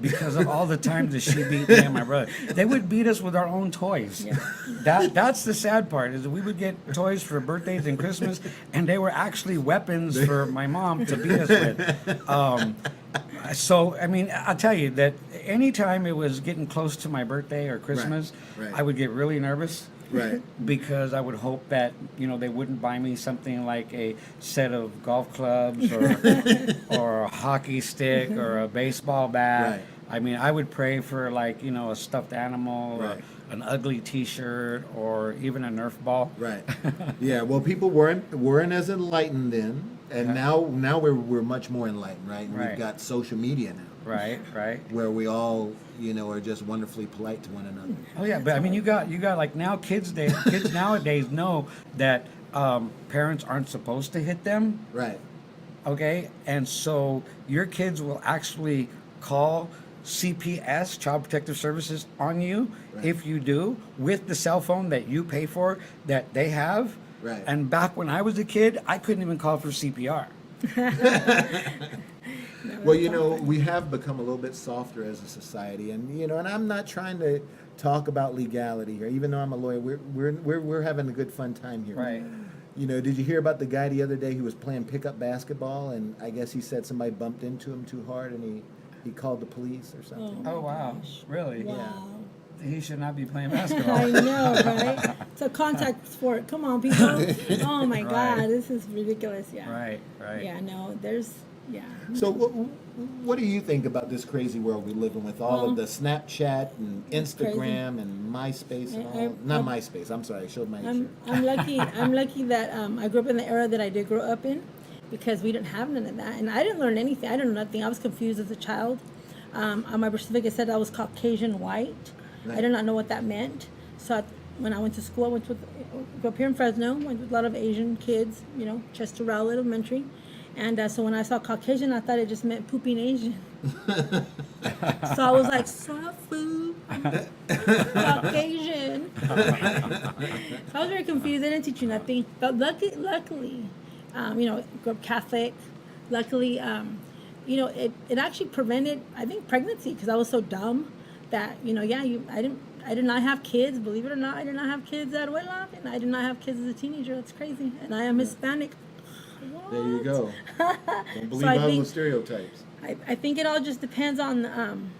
because of all the times that she beat me and my brother. They would beat us with our own toys. Yeah. That's the sad part, is that we would get toys for birthdays and Christmas, and they were actually weapons for my mom to beat us with. So, I mean, I'll tell you that anytime it was getting close to my birthday or Christmas, right. I would get really nervous. Right. Because I would hope that, they wouldn't buy me something like a set of golf clubs or a hockey stick or a baseball bat. Right. I mean, I would pray for a stuffed animal Right. or an ugly T-shirt or even a Nerf ball. Right. Yeah. Well, people weren't as enlightened then, and now we're much more enlightened, right? And Right. We've got social media now, Right, right. where we all are just wonderfully polite to one another. Oh yeah, but I mean, you got like now kids nowadays know that parents aren't supposed to hit them. Right. Okay, and so your kids will actually call CPS, Child Protective Services, on you Right. if you do, with the cell phone that you pay for that they have. Right. And back when I was a kid, I couldn't even call for CPR. Well, we have become a little bit softer as a society, and and I'm not trying to talk about legality here. Even though I'm a lawyer, we're having a good fun time here. Right. Did you hear about the guy the other day who was playing pickup basketball, and I guess he said somebody bumped into him too hard, and he called the police or something. Oh wow, really? Wow. He should not be playing I basketball. know, right? It's a contact sport. Come on, people. Oh my Right. God, this is ridiculous. Yeah. Right, right. Yeah, no, yeah. So what do you think about this crazy world we live in with all of the Snapchat and Instagram and MySpace and all? Not MySpace. I'm sorry. I showed my age. I'm lucky. I'm lucky that I grew up in the era that I did grow up in, because we didn't have none of that, and I didn't learn anything. I didn't know nothing. I was confused as a child. On my birth certificate said I was Caucasian white. Right. I did not know what that meant. So when I went to school, I grew up here in Fresno. Went with a lot of Asian kids. Chester Rowell Elementary. And so when I saw Caucasian, I thought it just meant pooping Asian. So I was like, soft food, Caucasian. So I was very confused. They didn't teach you nothing. But luckily, grew up Catholic. Luckily, it actually prevented, I think, pregnancy, because I was so dumb that, I did not have kids. Believe it or not, I did not have kids at wedlock, and I did not have kids as a teenager. That's crazy. And I am Hispanic. There you go. Don't believe I all think- the stereotypes. I think it all just depends on,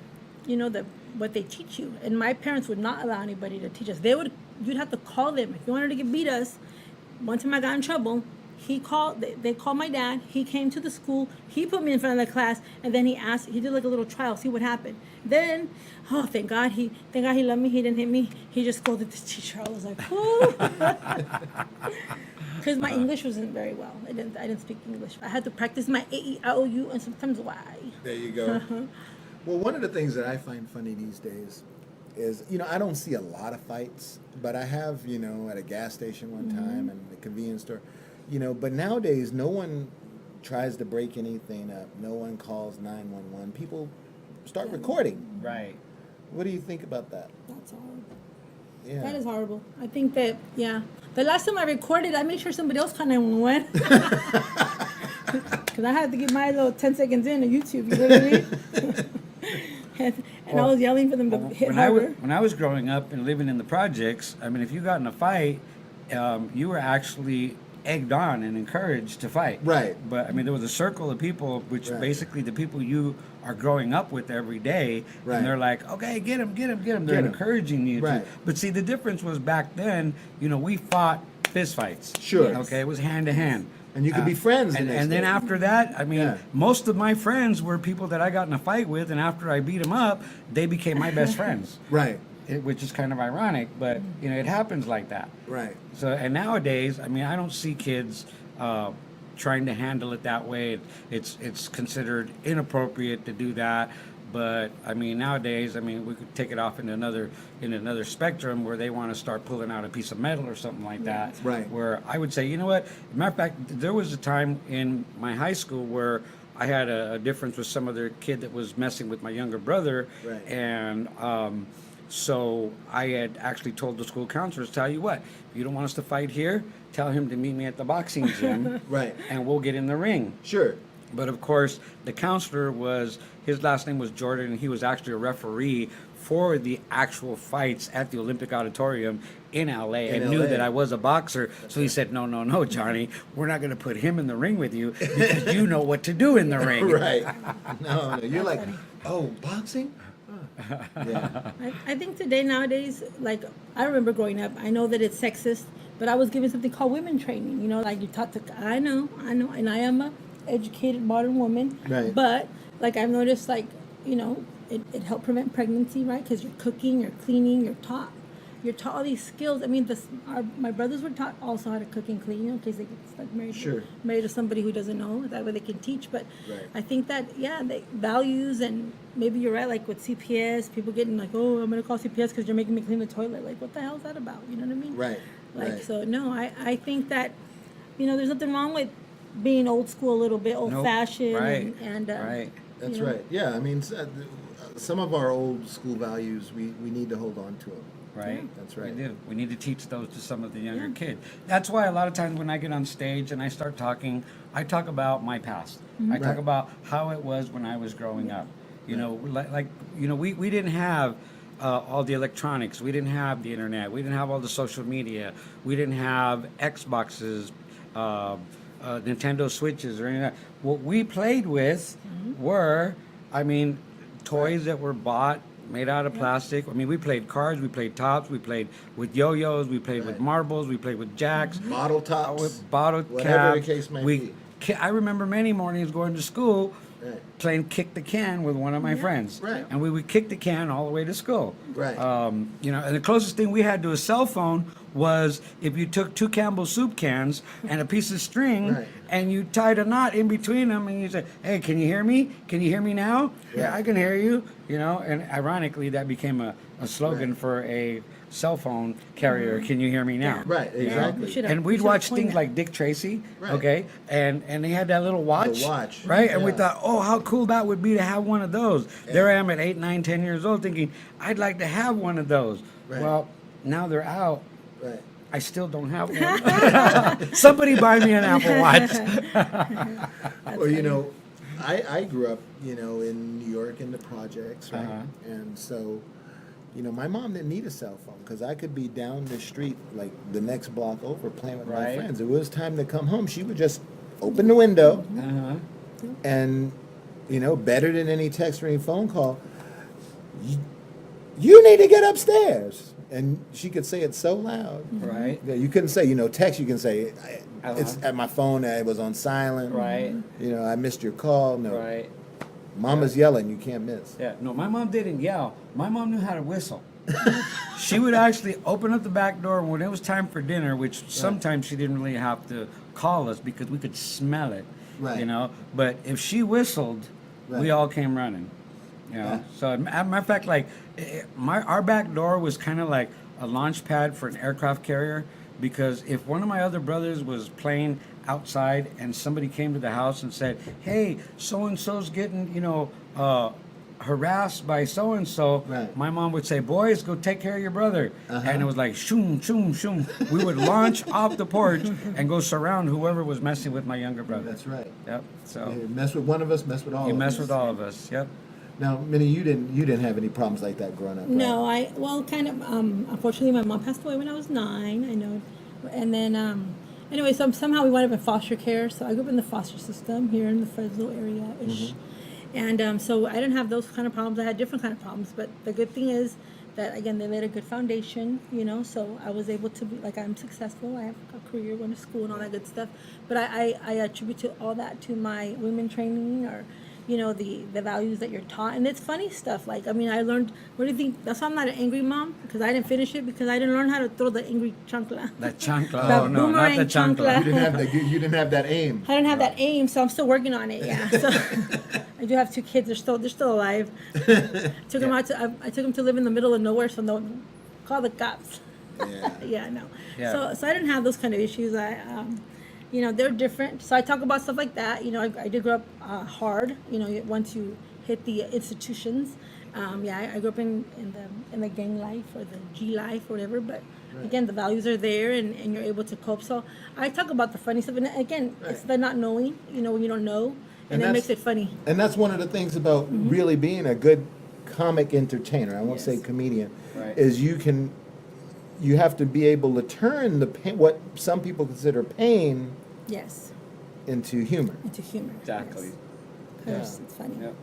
what they teach you. And my parents would not allow anybody to teach us. You'd have to call them. If you wanted to beat us, one time I got in trouble, they called my dad, he came to the school, he put me in front of the class, and then he did like a little trial, see what happened. Then, thank God he loved me, he didn't hit me, he just scolded the teacher. I was like, whoo. Because my English wasn't very well. I didn't speak English. I had to practice my A-E-I-O-U and sometimes Y. There you go. Well, one of the things that I find funny these days is, I don't see a lot of fights, but I have, at a gas station one time and a convenience store, but nowadays no one tries to break anything up. No one calls 911. People start recording. Right. What do you think about that? That's horrible. Yeah. That is horrible. I think that, the last time I recorded, I made sure somebody else called 911. Because I had to get my little 10 seconds in on YouTube, you know what I mean? and I was yelling for them to hit harder. When I was growing up and living in the projects, I mean, if you got in a fight, you were actually egged on and encouraged to fight. Right. But I mean, there was a circle of people, which Right. basically the people you are growing up with every day, Right. and they're like, okay, get him. They're Get 'em. encouraging you Right. to. But see, the difference was back then, we fought fist fights. Sure. Yes. Okay, it was hand to hand. And you could be friends the And, next and then day. after that, I mean, Yeah. most of my friends were people that I got in a fight with, and after I beat them up, they became my best friends. Right. which is kind of ironic, but you know, it happens like that. Right. So, and nowadays, I mean, I don't see kids trying to handle it that way. It's considered inappropriate to do that. But I mean, nowadays, I mean, we could take it off in another spectrum where they want to start pulling out a piece of metal or something like that. Right. Where I would say, you know what? Matter of fact, there was a time in my high school where I had a difference with some other kid that was messing with my younger brother, Right. and so I had actually told the school counselors, tell you what, if you don't want us to fight here, tell him to meet me at the boxing gym, Right. and we'll get in the ring. Sure. But of course, the counselor his last name was Jordan, and he was actually a referee for the actual fights at the Olympic Auditorium in LA, and knew LA. that I was a boxer. So he said, no, Johnny, we're not going to put him in the ring with you because you know what to do in the ring. Right. No, you're like, oh, boxing? Yeah. I think today, nowadays, like, I remember growing up, I know that it's sexist, but I was given something called women training, you know, like you taught to, I know, and I am a educated modern woman, Right. but, like, I've noticed, like, you know, it helped prevent pregnancy, right, because you're cooking, you're cleaning, you're taught all these skills. I mean, my brothers were taught also how to cook and clean, you know, in case they get like married to somebody who doesn't know. That way they can teach. But Right. I think that, yeah, they values, and maybe you're right, like with CPS, people getting like, oh, I'm going to call CPS because you're making me clean the toilet. Like, what the hell is that about? You know what I mean? Right. Like, Right. so, no, I think that, you know, there's nothing wrong with being old school a little bit, old-fashioned. Right. And Right. That's you know. right. Yeah, I mean, some of our old school values, we need to hold on to them. Right. That's right. We do. We need to teach those to some of the younger kids. That's why a lot of times when I get on stage and I start talking, I talk about my past. I talk Right. about how it was when I was growing up. You know, like you know, we didn't have all the electronics. We didn't have the internet. We didn't have all the social media. We didn't have Xboxes, Nintendo Switches, or anything like that. What we played with were, I mean, toys that were bought, made out of plastic. I mean, we played cards, we played tops, we played with yo-yos, we played with Right. marbles, we played with jacks, Bottle tops. with bottle whatever caps. the case may be. I remember many mornings going to school Right. playing kick the can with one of my friends. Right. And we would kick the can all the way to school. Right. You know, and the closest thing we had to a cell phone was if you took 2 Campbell soup cans and a piece of string Right. and you tied a knot in between them and you said, hey, can you hear me? Can you hear me now? Yeah, I can hear you. You know, and ironically, that became a slogan Right. for a cell phone carrier. Can you hear me now? Right, You know? exactly. You should've- And you we'd should've watch coined things that. like Dick Tracy, Right. okay? And they had that little watch. watch, Right? And we yeah. thought, oh, how cool that would be to have one of those. There I am at 8, 9, 10 years old thinking, I'd like to have one of those. Right. Well, now they're out. Right. I still don't have one. Somebody buy me an Apple Watch. Well, you know, I grew up, you know, in New York in the projects, right? Uh-huh. And so, you know, my mom didn't need a cell phone because I could be down the street, like the next block over, playing with my Right. friends. It was time to come home. She would just open the window Uh-huh. and, you know, better than any text or any phone call, you need to get upstairs. And she could say it so loud. Right. Yeah, you couldn't say, you know, text, you can say, it's Uh-huh. at my phone, it was on silent. Right. You know, I missed your call. No. Right. Mama's yelling, you can't miss. Yeah. No, my mom didn't yell. My mom knew how to whistle. She would actually open up the back door when it was time for dinner, which sometimes she didn't really have to call us because we could smell it. Right. You know, but if she whistled, we Right. all came running. You know, Yeah. so as a matter of fact, like our back door was kind of like a launch pad for an aircraft carrier, because if one of my other brothers was playing outside and somebody came to the house and said, "Hey, so and so's getting, you know, harassed by so and so," Right. my mom would say, "Boys, go take care of your brother," Uh-huh. and it was like shoom, shoom, shoom. We would launch off the porch and go surround whoever was messing with my younger brother. That's right. Yep. So You mess with one of us, mess with all you of us. mess with all of us. Yep. Now, Minnie, you didn't have any problems like that growing up, right? No, kind of, unfortunately, my mom passed away when I was 9, I know. And then, anyway, somehow we wound up in foster care. So I grew up in the foster system here in the Fresno area-ish. And so I didn't have those kind of problems. I had different kind of problems. But the good thing is that, again, they laid a good foundation, you know. So I was able to be, like, I'm successful. I have a career, going to school and all that good stuff. But I attribute to all that to my women training, or the values that you're taught. And it's funny stuff. Like, I mean, I learned, what do you think? That's why I'm not an angry mom, because I didn't finish it, because I didn't learn how to throw the angry chancla. That chancla. The Oh, no, not boomerang the chancla. chancla. You didn't have that aim. I didn't have that aim, so I'm still working on it. Yeah, so I do have 2 kids. They're still alive. I took them to live in the middle of nowhere, so no, call the cops. Yeah. No. Yeah. So I didn't have those kind of issues. They're different. So I talk about stuff like that. I did grow up hard. Once you hit the institutions. I grew up in the gang life or the G life or whatever. But again, the values are there, and you're able to cope. So I talk about the funny stuff, and again, it's the not knowing. When you don't know, and that makes it funny. And that's one of the things about really being a good comic entertainer. I won't say comedian. Right. Is you have to be able to turn the pain, what some people consider pain, Yes. into humor. Into humor. Exactly. Yes. It's funny. Yep.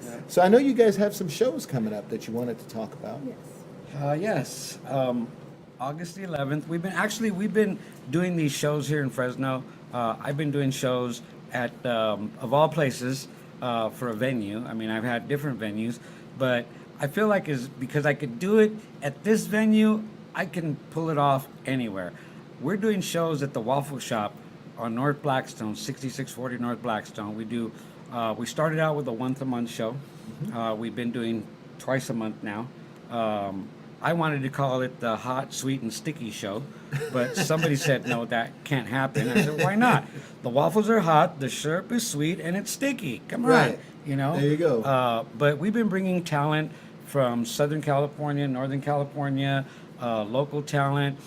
Yes. So I know you guys have some shows coming up that you wanted to talk about. Yes. Yes. August the 11th. We've been doing these shows here in Fresno. I've been doing shows at, of all places, for a venue. I mean, I've had different venues, but I feel like is because I could do it at this venue, I can pull it off anywhere. We're doing shows at the Waffle Shop on North Blackstone, 6640 North Blackstone. We started out with a once-a-month show. We've been doing twice a month now. I wanted to call it the Hot, Sweet, and Sticky Show, but somebody said, no, that can't happen. I said, why not? The waffles are hot, the syrup is sweet, and it's sticky. Come on, Right. There you go. But we've been bringing talent from Southern California, Northern California, local talent.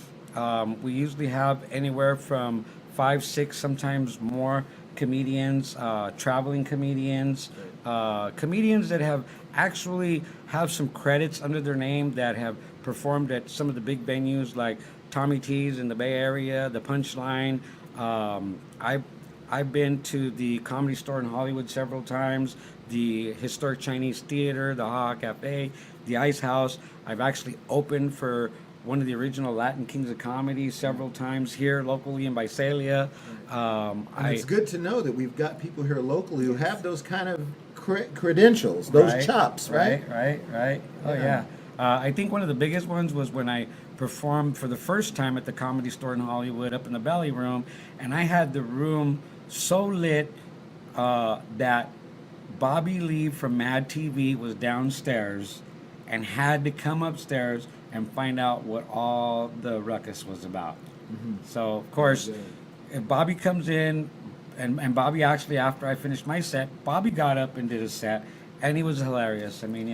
We usually have anywhere from 5, 6, sometimes more comedians, traveling comedians, comedians that have actually have some credits under their name that have performed at some of the big venues like Tommy T's in the Bay Area, the Punchline. I've been to the Comedy Store in Hollywood several times, the Historic Chinese Theater, the Ha Ha Cafe, the Ice House. I've actually opened for one of the original Latin Kings of Comedy several times here locally in Visalia. And it's good to know that we've got people here locally who have those kind of credentials, those chops, right? Right. Oh, yeah. I think one of the biggest ones was when I performed for the first time at the Comedy Store in Hollywood up in the Belly Room, and I had the room so lit that Bobby Lee from Mad TV was downstairs and had to come upstairs and find out what all the ruckus was about. So, of course, if Bobby comes in, and Bobby actually, after I finished my set, Bobby got up and did a set, and he was hilarious. I mean,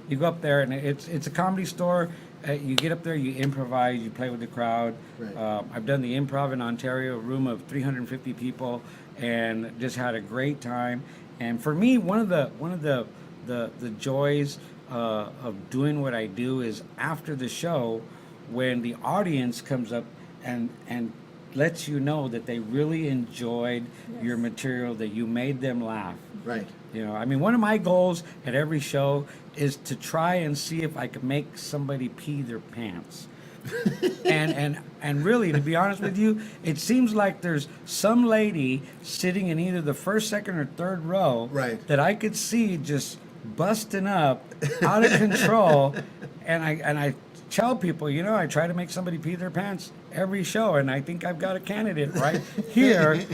you go up there, and it's a comedy store. You get up there, you improvise, you play with the crowd. Right. I've done the Improv in Ontario, a room of 350 people, and just had a great time. And for me, one of the joys of doing what I do is after the show, when the audience comes up and lets you know that they really enjoyed your material, that you made them laugh. Right. I mean, one of my goals at every show is to try and see if I can make somebody pee their pants. and really, to be honest with you, it seems like there's some lady sitting in either the first, second, or third row that I could see just busting up, out of control, and I tell people, I try to make somebody pee their pants every show, and I think I've got a candidate right here,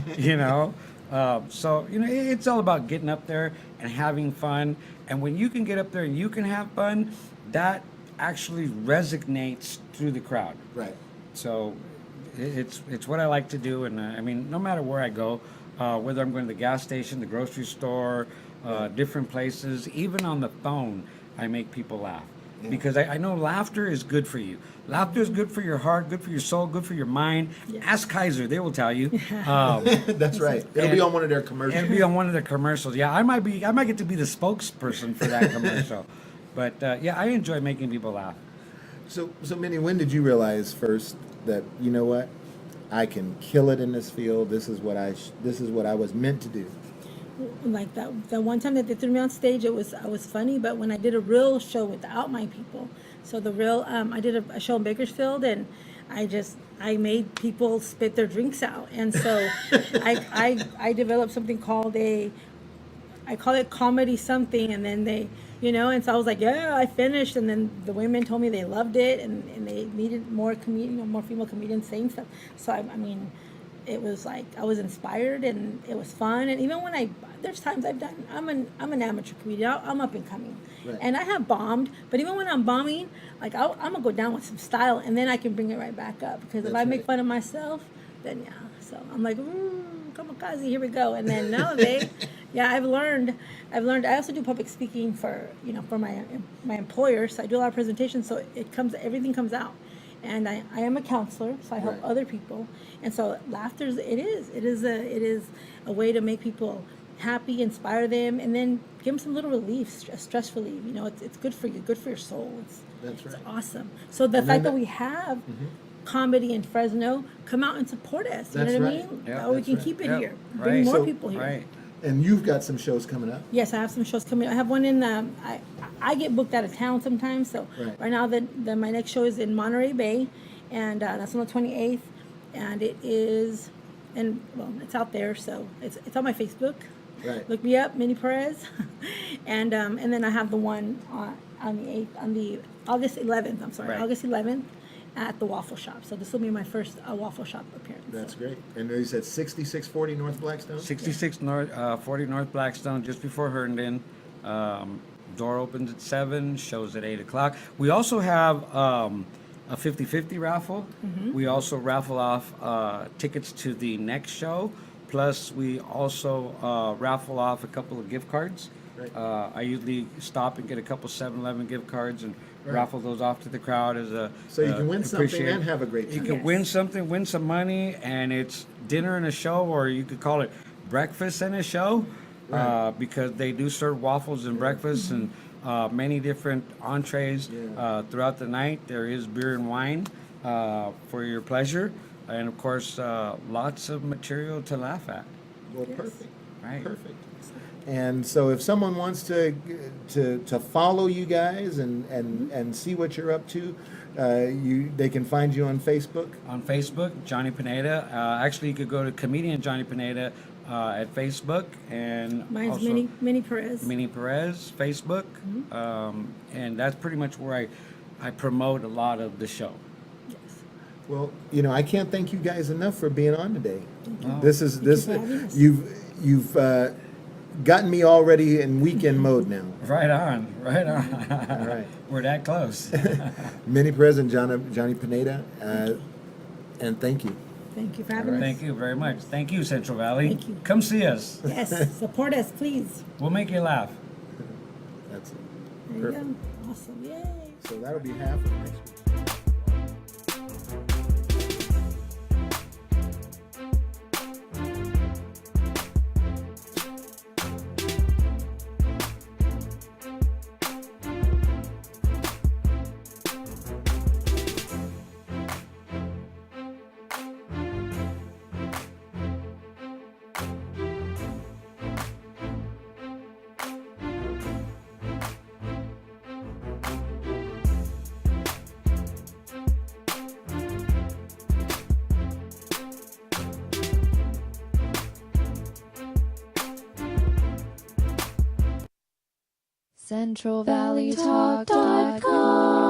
So, it's all about getting up there and having fun, and when you can get up there and you can have fun, that actually resonates through the crowd. Right. So, it's what I like to do, and I mean, no matter where I go, whether I'm going to the gas station, the grocery store, different places, even on the phone, I make people laugh. Yeah. Because I know laughter is good for you. Laughter is good for your heart, good for your soul, good for your mind. Yeah. Ask Kaiser, they will tell you. That's right. It'll be on one of their commercials. It'll be on one of their commercials. Yeah, I might get to be the spokesperson for that commercial. But I enjoy making people laugh. So Minnie, when did you realize first that, you know what, I can kill it in this field. This is what I was meant to do. Like that one time that they threw me on stage, I was funny. But when I did a real show without my people, so the real I did a show in Bakersfield, and I made people spit their drinks out, and so I developed something called I call it comedy something, and then they, and so I was like, yeah, I finished, and then the women told me they loved it, and they needed more more female comedians saying stuff. So I mean, it was like I was inspired, and it was fun. And even when there's times I'm an amateur comedian. I'm up and coming, Right. and I have bombed. But even when I'm bombing, like I'm gonna go down with some style, and then I can bring it right back up. Because if That's I make right. fun of myself, then yeah. So I'm like, ooh, kamikaze, here we go. And then yeah, I've learned. I also do public speaking for my employer. So I do a lot of presentations. So everything comes out. And I am a counselor, so I help Right. other people. And so laughter it is a way to make people happy, inspire them, and then give them some little relief, stress relief. It's good for you, good for your soul. That's right. It's awesome. So the And fact then that we have comedy in Fresno, come out and support us. You That's know what right. I mean? Yeah, we that's can right. keep it Yep. here. Right. Bring more So- people here. Right. And you've got some shows coming up. Yes, I have some shows coming. I have one in. I get booked out of town sometimes. So Right. now my next show is in Monterey Bay, and that's on the 28th, and it is, and well, it's out there. So it's on my Facebook. Right. Look me up, Minnie Perez, and then I have the one on the August 11th. I'm sorry, Right. August 11th. At the Waffle Shop. So this will be my first Waffle Shop appearance. That's great. And you said 6640 North Blackstone? 40 North Blackstone, just before Herndon. Door opens at 7, shows at 8 o'clock. We also have a 50-50 raffle. We also raffle off tickets to the next show. Plus, we also raffle off a couple of gift cards. Right. I usually stop and get a couple 7-Eleven gift cards and Right. raffle those off to the crowd as a So you can win something appreciate- and have a great You time. can Yes. win something, win some money, and it's dinner and a show, or you could call it breakfast and a show, Right. because they do serve waffles and breakfast and many different entrees Yeah. throughout the night. There is beer and wine for your pleasure, and of course, lots of material to laugh at. Well, perfect. Right. Perfect. And so if someone wants to follow you guys and see what you're up to, they can find you on Facebook. On Facebook, Johnny Pineda. Actually, you could go to Comedian Johnny Pineda at Facebook, and Mine's also Minnie Perez. Minnie Perez, Facebook, and that's pretty much where I promote a lot of the show. Yes. Well, I can't thank you guys enough for being on today. Oh. This is this for having us. you've gotten me already in weekend mode now. Right on, right on. All right. We're that close. Minnie Perez and Johnny Pineda, and thank you. Thank you for having us. Thank you very much. Thank you, Central Valley. Thank you. Come see us. Yes, support us, please. We'll make you laugh. That's it. There Perfect. you go. Awesome. Yay. So that'll be half of next week. CentralValleyTalk.com